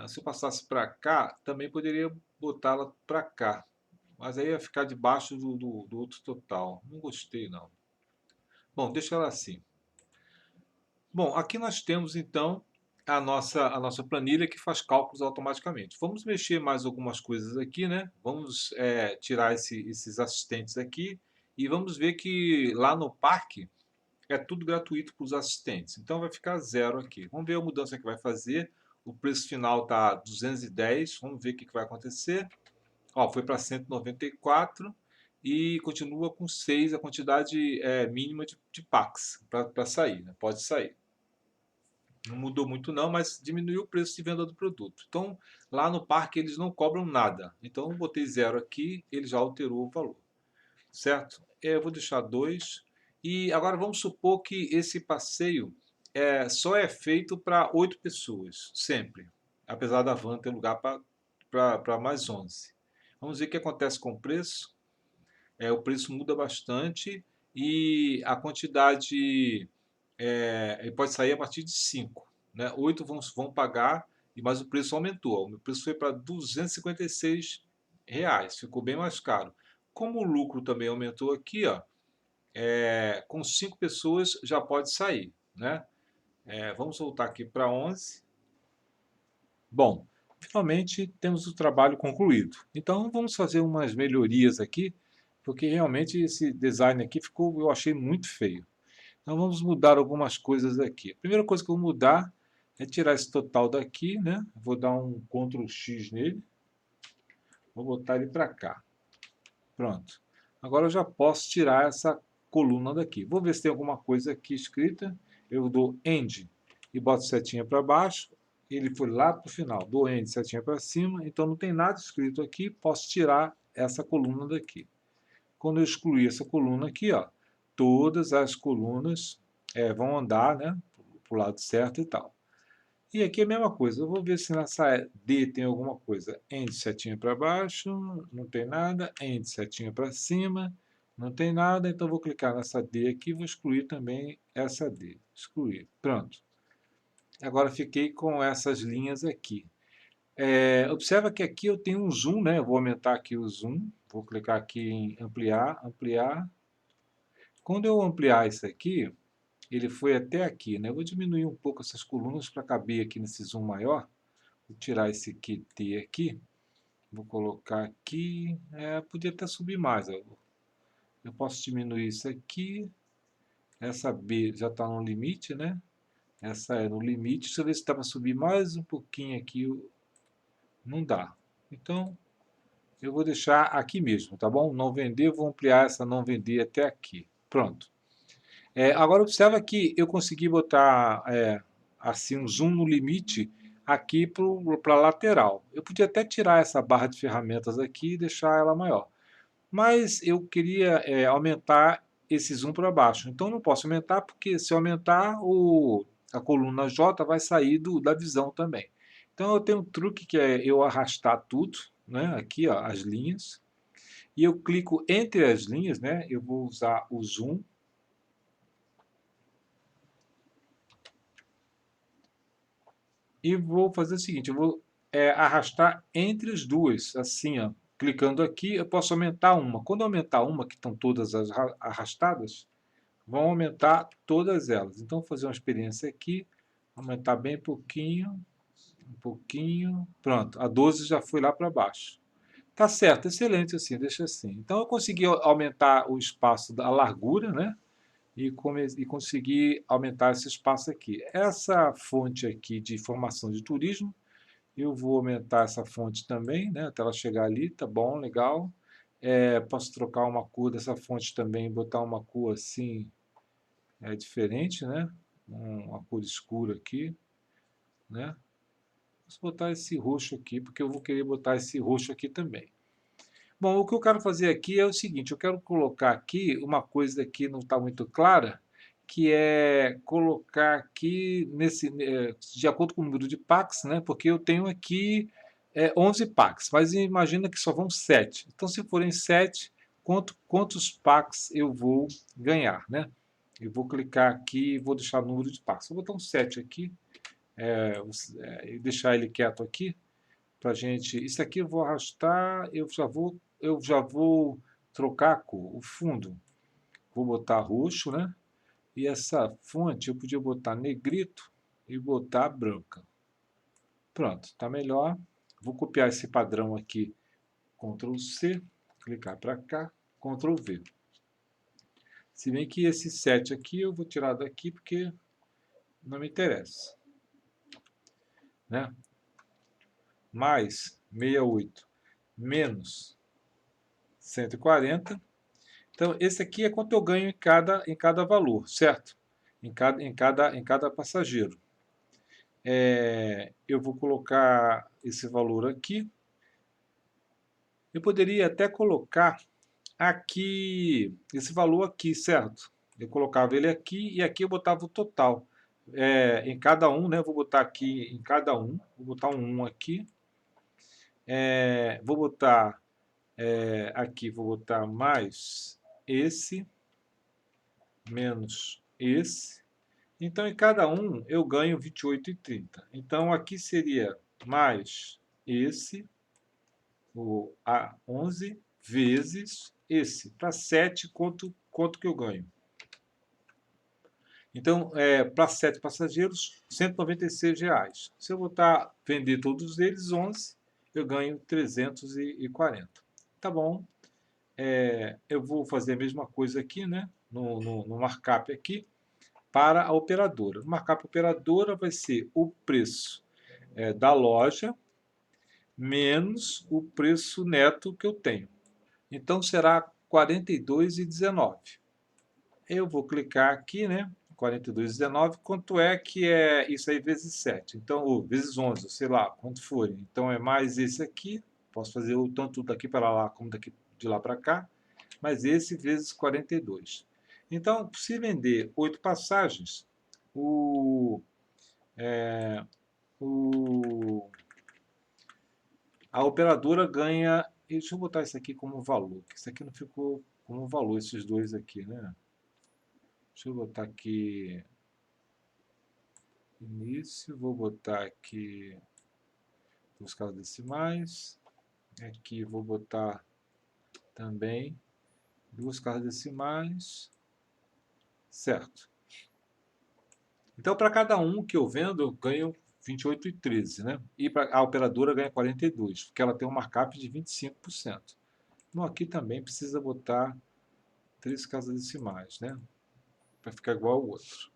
Se eu passasse para cá, também poderia botá-la para cá, mas aí ia ficar debaixo do outro total. Não gostei não. Bom, deixa ela assim. Bom, aqui nós temos então a nossa planilha que faz cálculos automaticamente. Vamos mexer mais algumas coisas aqui, né? Vamos tirar esses assistentes aqui e vamos ver que lá no parque é tudo gratuito para os assistentes. Então vai ficar 0 aqui. Vamos ver a mudança que vai fazer. O preço final está 210. Vamos ver o que vai acontecer. Ó, foi para 194 e continua com 6 a quantidade mínima de packs para sair, né? Pode sair. Não mudou muito não, mas diminuiu o preço de venda do produto. Então, lá no parque eles não cobram nada. Então, eu botei 0 aqui, ele já alterou o valor. Certo? Eu vou deixar 2. E agora vamos supor que esse passeio só é feito para 8 pessoas, sempre. Apesar da van ter lugar para mais 11. Vamos ver o que acontece com o preço. O preço muda bastante e a quantidade ele pode sair a partir de 5. Né? 8 vão pagar, mas o preço aumentou. O preço foi para R$ 256, ficou bem mais caro. Como o lucro também aumentou aqui, ó, com 5 pessoas já pode sair. Né? Vamos voltar aqui para 11. Bom, finalmente temos o trabalho concluído. Então vamos fazer umas melhorias aqui, porque realmente esse design aqui ficou, eu achei muito feio. Então vamos mudar algumas coisas aqui. A primeira coisa que eu vou mudar é tirar esse total daqui, né? Vou dar um Ctrl X nele. Vou botar ele para cá. Pronto. Agora eu já posso tirar essa coluna daqui. Vou ver se tem alguma coisa aqui escrita. Eu dou End e boto setinha para baixo. Ele foi lá para o final. Dou End, setinha para cima. Então não tem nada escrito aqui. Posso tirar essa coluna daqui. Quando eu excluir essa coluna aqui, ó, todas as colunas vão andar, né, para o lado certo e tal. E aqui é a mesma coisa. Eu vou ver se nessa D tem alguma coisa. End setinha para baixo, não tem nada. End setinha para cima, não tem nada. Então vou clicar nessa D aqui e vou excluir também essa D. Excluir. Pronto. Agora fiquei com essas linhas aqui. Observa que aqui eu tenho um zoom, né? Eu vou aumentar aqui o zoom. Vou clicar aqui em ampliar, ampliar. Quando eu ampliar isso aqui, ele foi até aqui, né? Eu vou diminuir um pouco essas colunas para caber aqui nesse zoom maior. Vou tirar esse QT aqui. Vou colocar aqui. Podia até subir mais. Eu posso diminuir isso aqui. Essa B já está no limite, né? Essa é no limite. Deixa eu ver se dá para subir mais um pouquinho aqui. Não dá. Então, eu vou deixar aqui mesmo, tá bom? Não vender, vou ampliar essa não vender até aqui. Pronto. Agora observa que eu consegui botar assim um zoom no limite aqui para a lateral. Eu podia até tirar essa barra de ferramentas aqui e deixar ela maior. Mas eu queria aumentar esse zoom para baixo. Então não posso aumentar, porque se eu aumentar, a coluna J vai sair da visão também. Então eu tenho um truque que é eu arrastar tudo, né? Aqui ó, as linhas, e eu clico entre as linhas, né? Eu vou usar o zoom. E vou fazer o seguinte, eu vou arrastar entre as duas, assim, ó. Clicando aqui, eu posso aumentar uma. Quando eu aumentar uma, que estão todas arrastadas, vão aumentar todas elas. Então, vou fazer uma experiência aqui, aumentar bem pouquinho, um pouquinho, pronto. A 12 já foi lá para baixo. Tá certo, excelente assim, deixa assim. Então, eu consegui aumentar o espaço da largura, né? E conseguir aumentar esse espaço aqui. Essa fonte aqui de informação de turismo, eu vou aumentar essa fonte também, né, até ela chegar ali, tá bom, legal. Posso trocar uma cor dessa fonte também, botar uma cor assim, diferente, né? Uma cor escura aqui, né? Posso botar esse roxo aqui, porque eu vou querer botar esse roxo aqui também. Bom, o que eu quero fazer aqui é o seguinte, eu quero colocar aqui uma coisa que não está muito clara, que é colocar aqui, de acordo com o número de packs, né? Porque eu tenho aqui 11 packs, mas imagina que só vão 7. Então, se forem 7, quantos packs eu vou ganhar, né? Eu vou clicar aqui e vou deixar o número de packs. Vou botar um 7 aqui, e deixar ele quieto aqui, pra gente. Isso aqui eu vou arrastar, eu já vou trocar a cor, o fundo. Vou botar roxo, né? E essa fonte eu podia botar negrito e botar branca. Pronto, tá melhor. Vou copiar esse padrão aqui, Ctrl C, clicar para cá, Ctrl V. Se bem que esse 7 aqui eu vou tirar daqui porque não me interessa, né? Mais 68 menos 140. Então, esse aqui é quanto eu ganho em cada valor, certo? Em cada passageiro. Eu vou colocar esse valor aqui. Eu poderia até colocar aqui, esse valor aqui, certo? Eu colocava ele aqui e aqui eu botava o total. Em cada um, né? Eu vou botar aqui em cada um. Vou botar um 1 aqui. Vou botar aqui, vou botar mais esse, menos esse. Então, em cada um, eu ganho 28,30. Então, aqui seria mais esse, o A11, vezes esse. Para 7, quanto que eu ganho? Então, para 7 passageiros, R$ 196. Se eu vender todos eles, 11, eu ganho 340. Tá bom. Eu vou fazer a mesma coisa aqui, né? No markup aqui, para a operadora. O markup operadora vai ser o preço da loja menos o preço neto que eu tenho. Então será 42,19. Eu vou clicar aqui, né? 42,19. Quanto é que é isso aí vezes 7? Então, ou vezes 11, sei lá, quanto for. Então é mais esse aqui. Posso fazer tanto daqui para lá como daqui de lá para cá. Mas esse vezes 42. Então, se vender 8 passagens, a operadora ganha. Deixa eu botar isso aqui como valor, que isso aqui não ficou como valor, esses dois aqui, né? Deixa eu botar aqui início, vou botar aqui duas casas decimais. Aqui vou botar também duas casas decimais. Certo. Então, para cada um que eu vendo, eu ganho 28,13, né? E a operadora ganha 42, porque ela tem um markup de 25%. Então, aqui também precisa botar 3 casas decimais, né? Para ficar igual ao outro.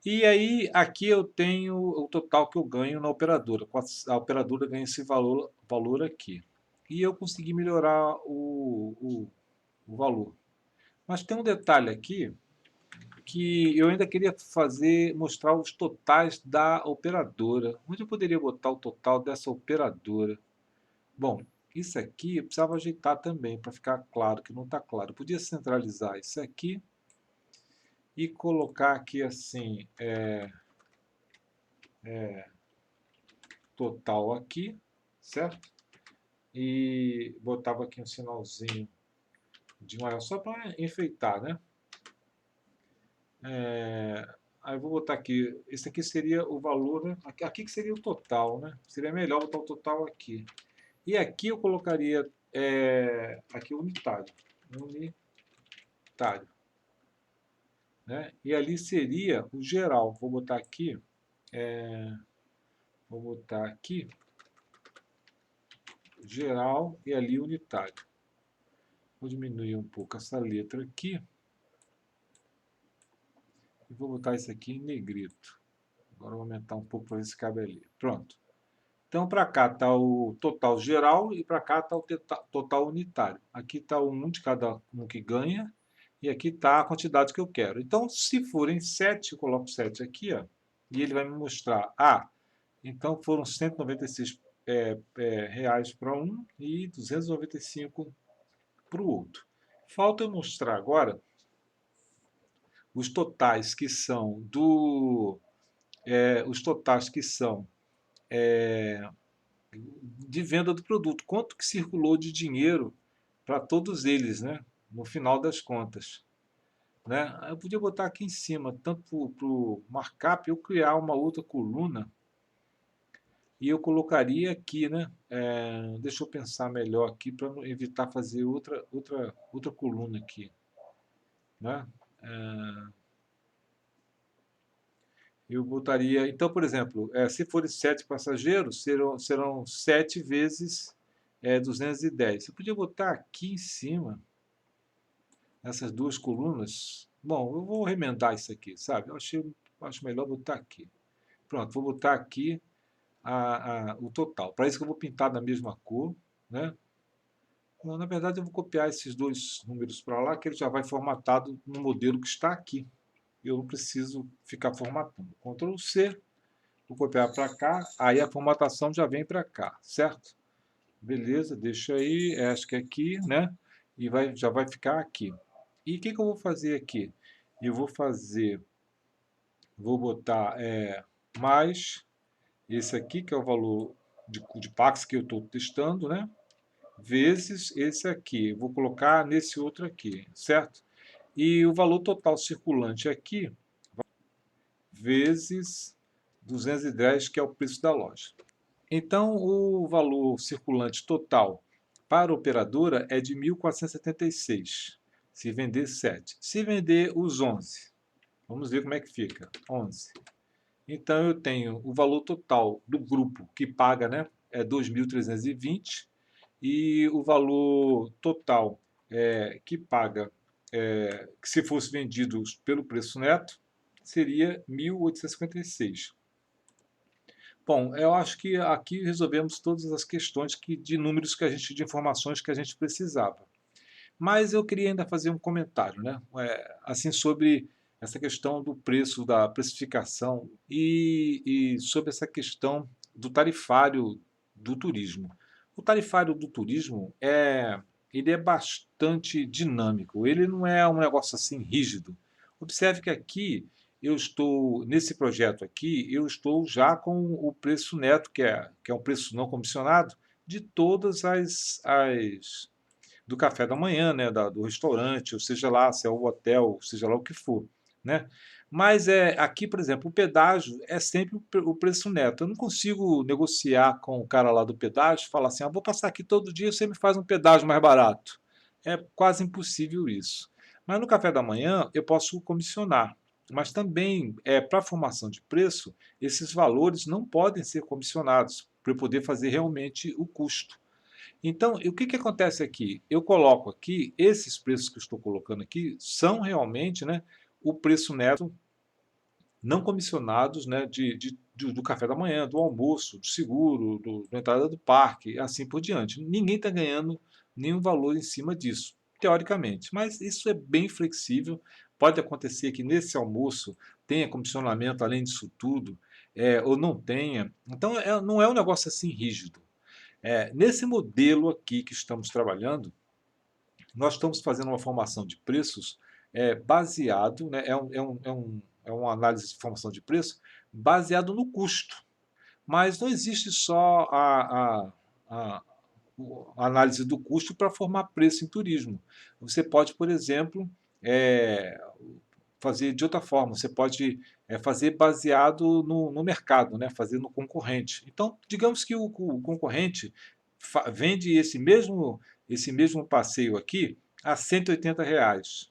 E aí, aqui eu tenho o total que eu ganho na operadora. A operadora ganha esse valor aqui. E eu consegui melhorar o valor. Mas tem um detalhe aqui, que eu ainda queria mostrar os totais da operadora. Onde eu poderia botar o total dessa operadora? Bom, isso aqui eu precisava ajeitar também, para ficar claro, que não está claro. Eu podia centralizar isso aqui e colocar aqui assim, total aqui, certo? E botava aqui um sinalzinho de maior, só para enfeitar, né? Aí eu vou botar aqui, esse aqui seria o valor, né? Aqui que seria o total, né? Seria melhor botar o total aqui. E aqui eu colocaria, aqui unitário, unitário, né? E ali seria o geral. Vou botar aqui, geral e ali unitário. Vou diminuir um pouco essa letra aqui. E vou botar isso aqui em negrito. Agora eu vou aumentar um pouco para ver se cabe ali. Pronto. Então, para cá está o total geral e para cá está o total unitário. Aqui está o 1 de cada um que ganha e aqui está a quantidade que eu quero. Então, se forem 7, eu coloco 7 aqui, ó, e ele vai me mostrar. Então foram 196 reais para um e 295 para o outro. Falta eu mostrar agora os totais que são os totais que são de venda do produto, quanto que circulou de dinheiro para todos eles, né? No final das contas, né? Eu podia botar aqui em cima, tanto para o markup, eu criar uma outra coluna e eu colocaria aqui, né? Deixa eu pensar melhor aqui para evitar fazer outra coluna aqui, né? Eu botaria, então, por exemplo, se forem 7 passageiros, serão 7 vezes 210. Eu podia botar aqui em cima essas duas colunas. Bom, eu vou remendar isso aqui, sabe? Acho melhor botar aqui. Pronto, vou botar aqui o total. Para isso que eu vou pintar da mesma cor, né? Bom, na verdade, eu vou copiar esses dois números para lá, que ele já vai formatado no modelo que está aqui. Eu não preciso ficar formatando. Ctrl C, vou copiar para cá, aí a formatação já vem para cá, certo? Beleza, deixa aí, acho que é aqui, né? E já vai ficar aqui. E o que eu vou fazer aqui? Eu vou botar mais esse aqui, que é o valor de Pax que eu estou testando, né? Vezes esse aqui. Eu vou colocar nesse outro aqui, certo? E o valor total circulante aqui, vezes 210, que é o preço da loja. Então, o valor circulante total para a operadora é de 1.476, se vender 7. Se vender os 11, vamos ver como é que fica. 11. Então, eu tenho o valor total do grupo que paga, né, é 2.320, e o valor total que paga, que se fosse vendido pelo preço neto, seria 1.856. Bom, eu acho que aqui resolvemos todas as questões de números de informações que a gente precisava. Mas eu queria ainda fazer um comentário, né? Assim, sobre essa questão do preço, da precificação e sobre essa questão do tarifário do turismo. O tarifário do turismo ele é bastante dinâmico, ele não é um negócio assim rígido. Observe que aqui nesse projeto aqui, eu estou já com o preço neto, que é um preço não comissionado, de todas do café da manhã, né, do restaurante, ou seja lá, se é o hotel, seja lá o que for, né? Mas aqui, por exemplo, o pedágio é sempre o preço neto. Eu não consigo negociar com o cara lá do pedágio e falar assim, vou passar aqui todo dia, você me faz um pedágio mais barato. É quase impossível isso. Mas no café da manhã eu posso comissionar. Mas também, para a formação de preço, esses valores não podem ser comissionados para eu poder fazer realmente o custo. Então, o que acontece aqui? Eu coloco aqui, esses preços que eu estou colocando aqui, são realmente, né, o preço neto não comissionados, né, do café da manhã, do almoço, do seguro, da entrada do parque, assim por diante. Ninguém está ganhando nenhum valor em cima disso. teoricamente. Mas isso é bem flexível. Pode acontecer que nesse almoço tenha comissionamento além disso tudo, ou não tenha. Então, não é um negócio assim rígido. Nesse modelo aqui que estamos trabalhando, nós estamos fazendo uma formação de preços baseado, né, é uma análise de formação de preço baseado no custo. Mas não existe só a análise do custo para formar preço em turismo. Você pode, por exemplo, é, fazer de outra forma. Você pode fazer baseado no mercado, né? Fazer no concorrente. Então, digamos que o concorrente vende esse mesmo passeio aqui a R$ 180.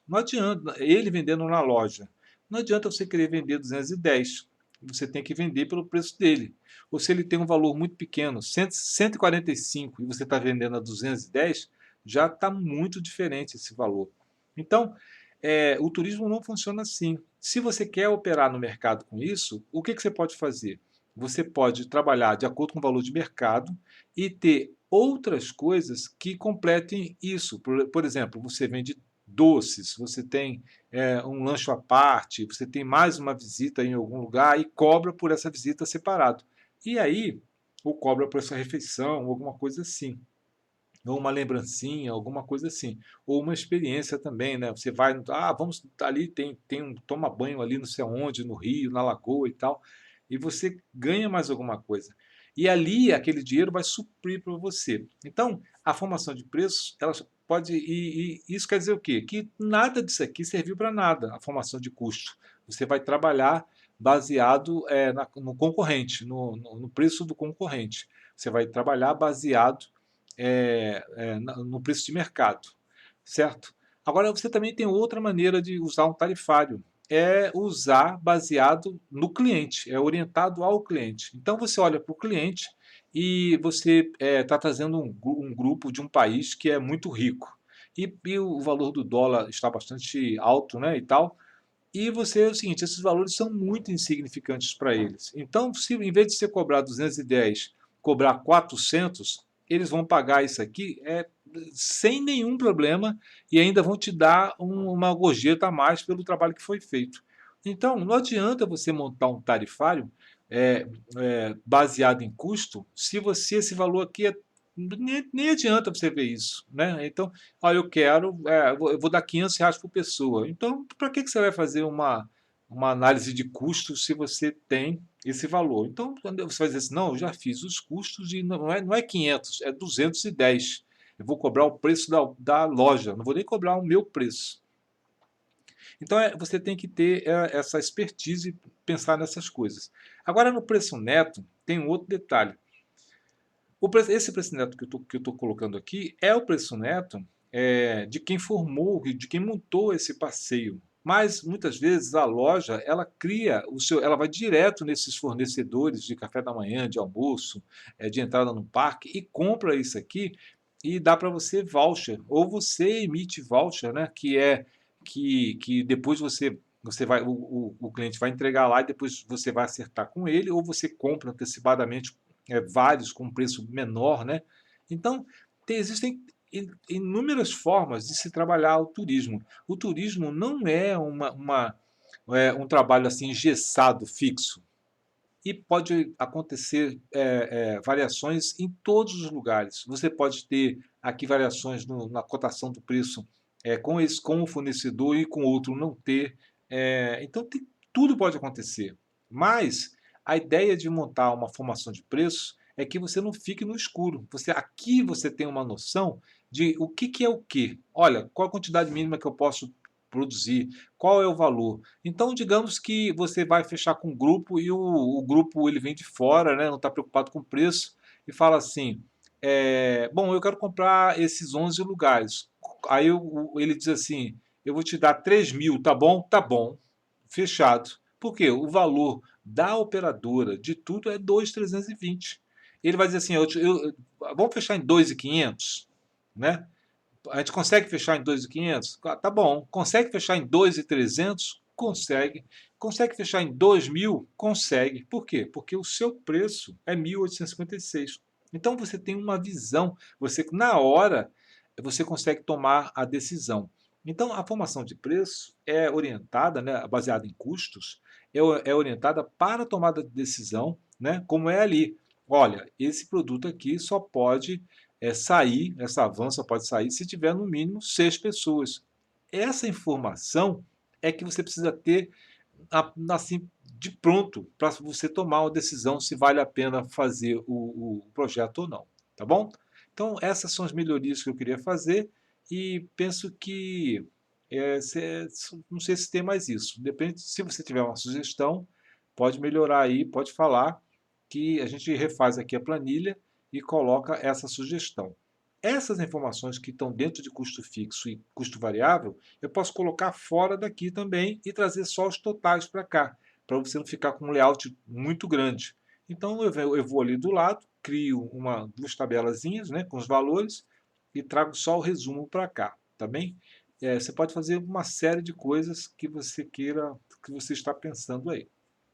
Não adianta ele vendendo na loja. Não adianta você querer vender 210. Você tem que vender pelo preço dele. Ou se ele tem um valor muito pequeno, 145, e você está vendendo a 210, já está muito diferente esse valor. Então, o turismo não funciona assim. Se você quer operar no mercado com isso, o que você pode fazer? Você pode trabalhar de acordo com o valor de mercado e ter outras coisas que completem isso. Por exemplo, você vende doces, você tem um lanche à parte, você tem mais uma visita em algum lugar e cobra por essa visita separado. E aí, ou cobra por essa refeição, ou alguma coisa assim. Ou uma lembrancinha, alguma coisa assim. Ou uma experiência também, né? Você vai, vamos ali, tem um toma banho ali não sei onde, no rio, na lagoa e tal, e você ganha mais alguma coisa. E ali aquele dinheiro vai suprir para você. Então, a formação de preços, ela pode. E isso quer dizer o quê? Que nada disso aqui serviu para nada, a formação de custo. Você vai trabalhar baseado no concorrente, no preço do concorrente. Você vai trabalhar baseado no preço de mercado, certo? Agora, você também tem outra maneira de usar um tarifário, é usar baseado no cliente, é orientado ao cliente. Então, você olha para o cliente e você está trazendo um grupo de um país que é muito rico. E o valor do dólar está bastante alto, né, e tal. E você é o seguinte, esses valores são muito insignificantes para eles. Então, se em vez de você cobrar 210, cobrar 400, eles vão pagar isso aqui sem nenhum problema e ainda vão te dar uma gorjeta a mais pelo trabalho que foi feito. Então, não adianta você montar um tarifário baseado em custo se esse valor aqui nem adianta você ver isso, né? Então, eu quero, eu vou dar R$ 500 por pessoa. Então, para que você vai fazer uma análise de custos se você tem esse valor? Então, quando você vai dizer assim, não, eu já fiz os custos e não é 500, é 210. Eu vou cobrar o preço da loja, não vou nem cobrar o meu preço. Então, você tem que ter essa expertise e pensar nessas coisas. Agora, no preço neto, tem um outro detalhe. Esse preço neto que eu estou colocando aqui é o preço neto de quem formou, de quem montou esse passeio. Mas muitas vezes a loja ela cria ela vai direto nesses fornecedores de café da manhã, de almoço, de entrada no parque e compra isso aqui e dá para você voucher ou você emite voucher, né? Que depois você vai o cliente vai entregar lá e depois você vai acertar com ele ou você compra antecipadamente vários com um preço menor, né? Então, existem inúmeras formas de se trabalhar o turismo. O turismo não é um trabalho assim engessado, fixo. E pode acontecer variações em todos os lugares. Você pode ter aqui variações na cotação do preço com o fornecedor e com outro não ter. Então, tudo pode acontecer. Mas a ideia de montar uma formação de preços é que você não fique no escuro. Aqui você tem uma noção de o que é o quê. Olha, qual a quantidade mínima que eu posso produzir, qual é o valor. Então, digamos que você vai fechar com um grupo e o grupo ele vem de fora, né, não está preocupado com o preço e fala assim, bom, eu quero comprar esses 11 lugares. Aí ele diz assim, eu vou te dar 3.000, tá bom? Tá bom, fechado. Por quê? O valor da operadora de tudo é 2.320. Ele vai dizer assim, vamos fechar em 2.500, né? A gente consegue fechar em 2.500? Tá bom. Consegue fechar em 2.300? Consegue. Consegue fechar em 2.000? Consegue. Por quê? Porque o seu preço é 1.856. Então você tem uma visão. Você, na hora, você consegue tomar a decisão. Então, a formação de preço é orientada, né, baseada em custos, é orientada para a tomada de decisão, né, como é ali. Olha, esse produto aqui só pode sair, essa van só pode sair se tiver no mínimo 6 pessoas. Essa informação é que você precisa ter assim de pronto para você tomar uma decisão se vale a pena fazer o projeto ou não, tá bom? Então essas são as melhorias que eu queria fazer e penso que não sei se tem mais isso. Depende, se você tiver uma sugestão, pode melhorar aí, pode falar que a gente refaz aqui a planilha e coloca essa sugestão. Essas informações que estão dentro de custo fixo e custo variável, eu posso colocar fora daqui também e trazer só os totais para cá, para você não ficar com um layout muito grande. Então eu vou ali do lado, crio duas tabelazinhas, né, com os valores e trago só o resumo para cá, tá bem? Você pode fazer uma série de coisas que você queira, que você está pensando aí.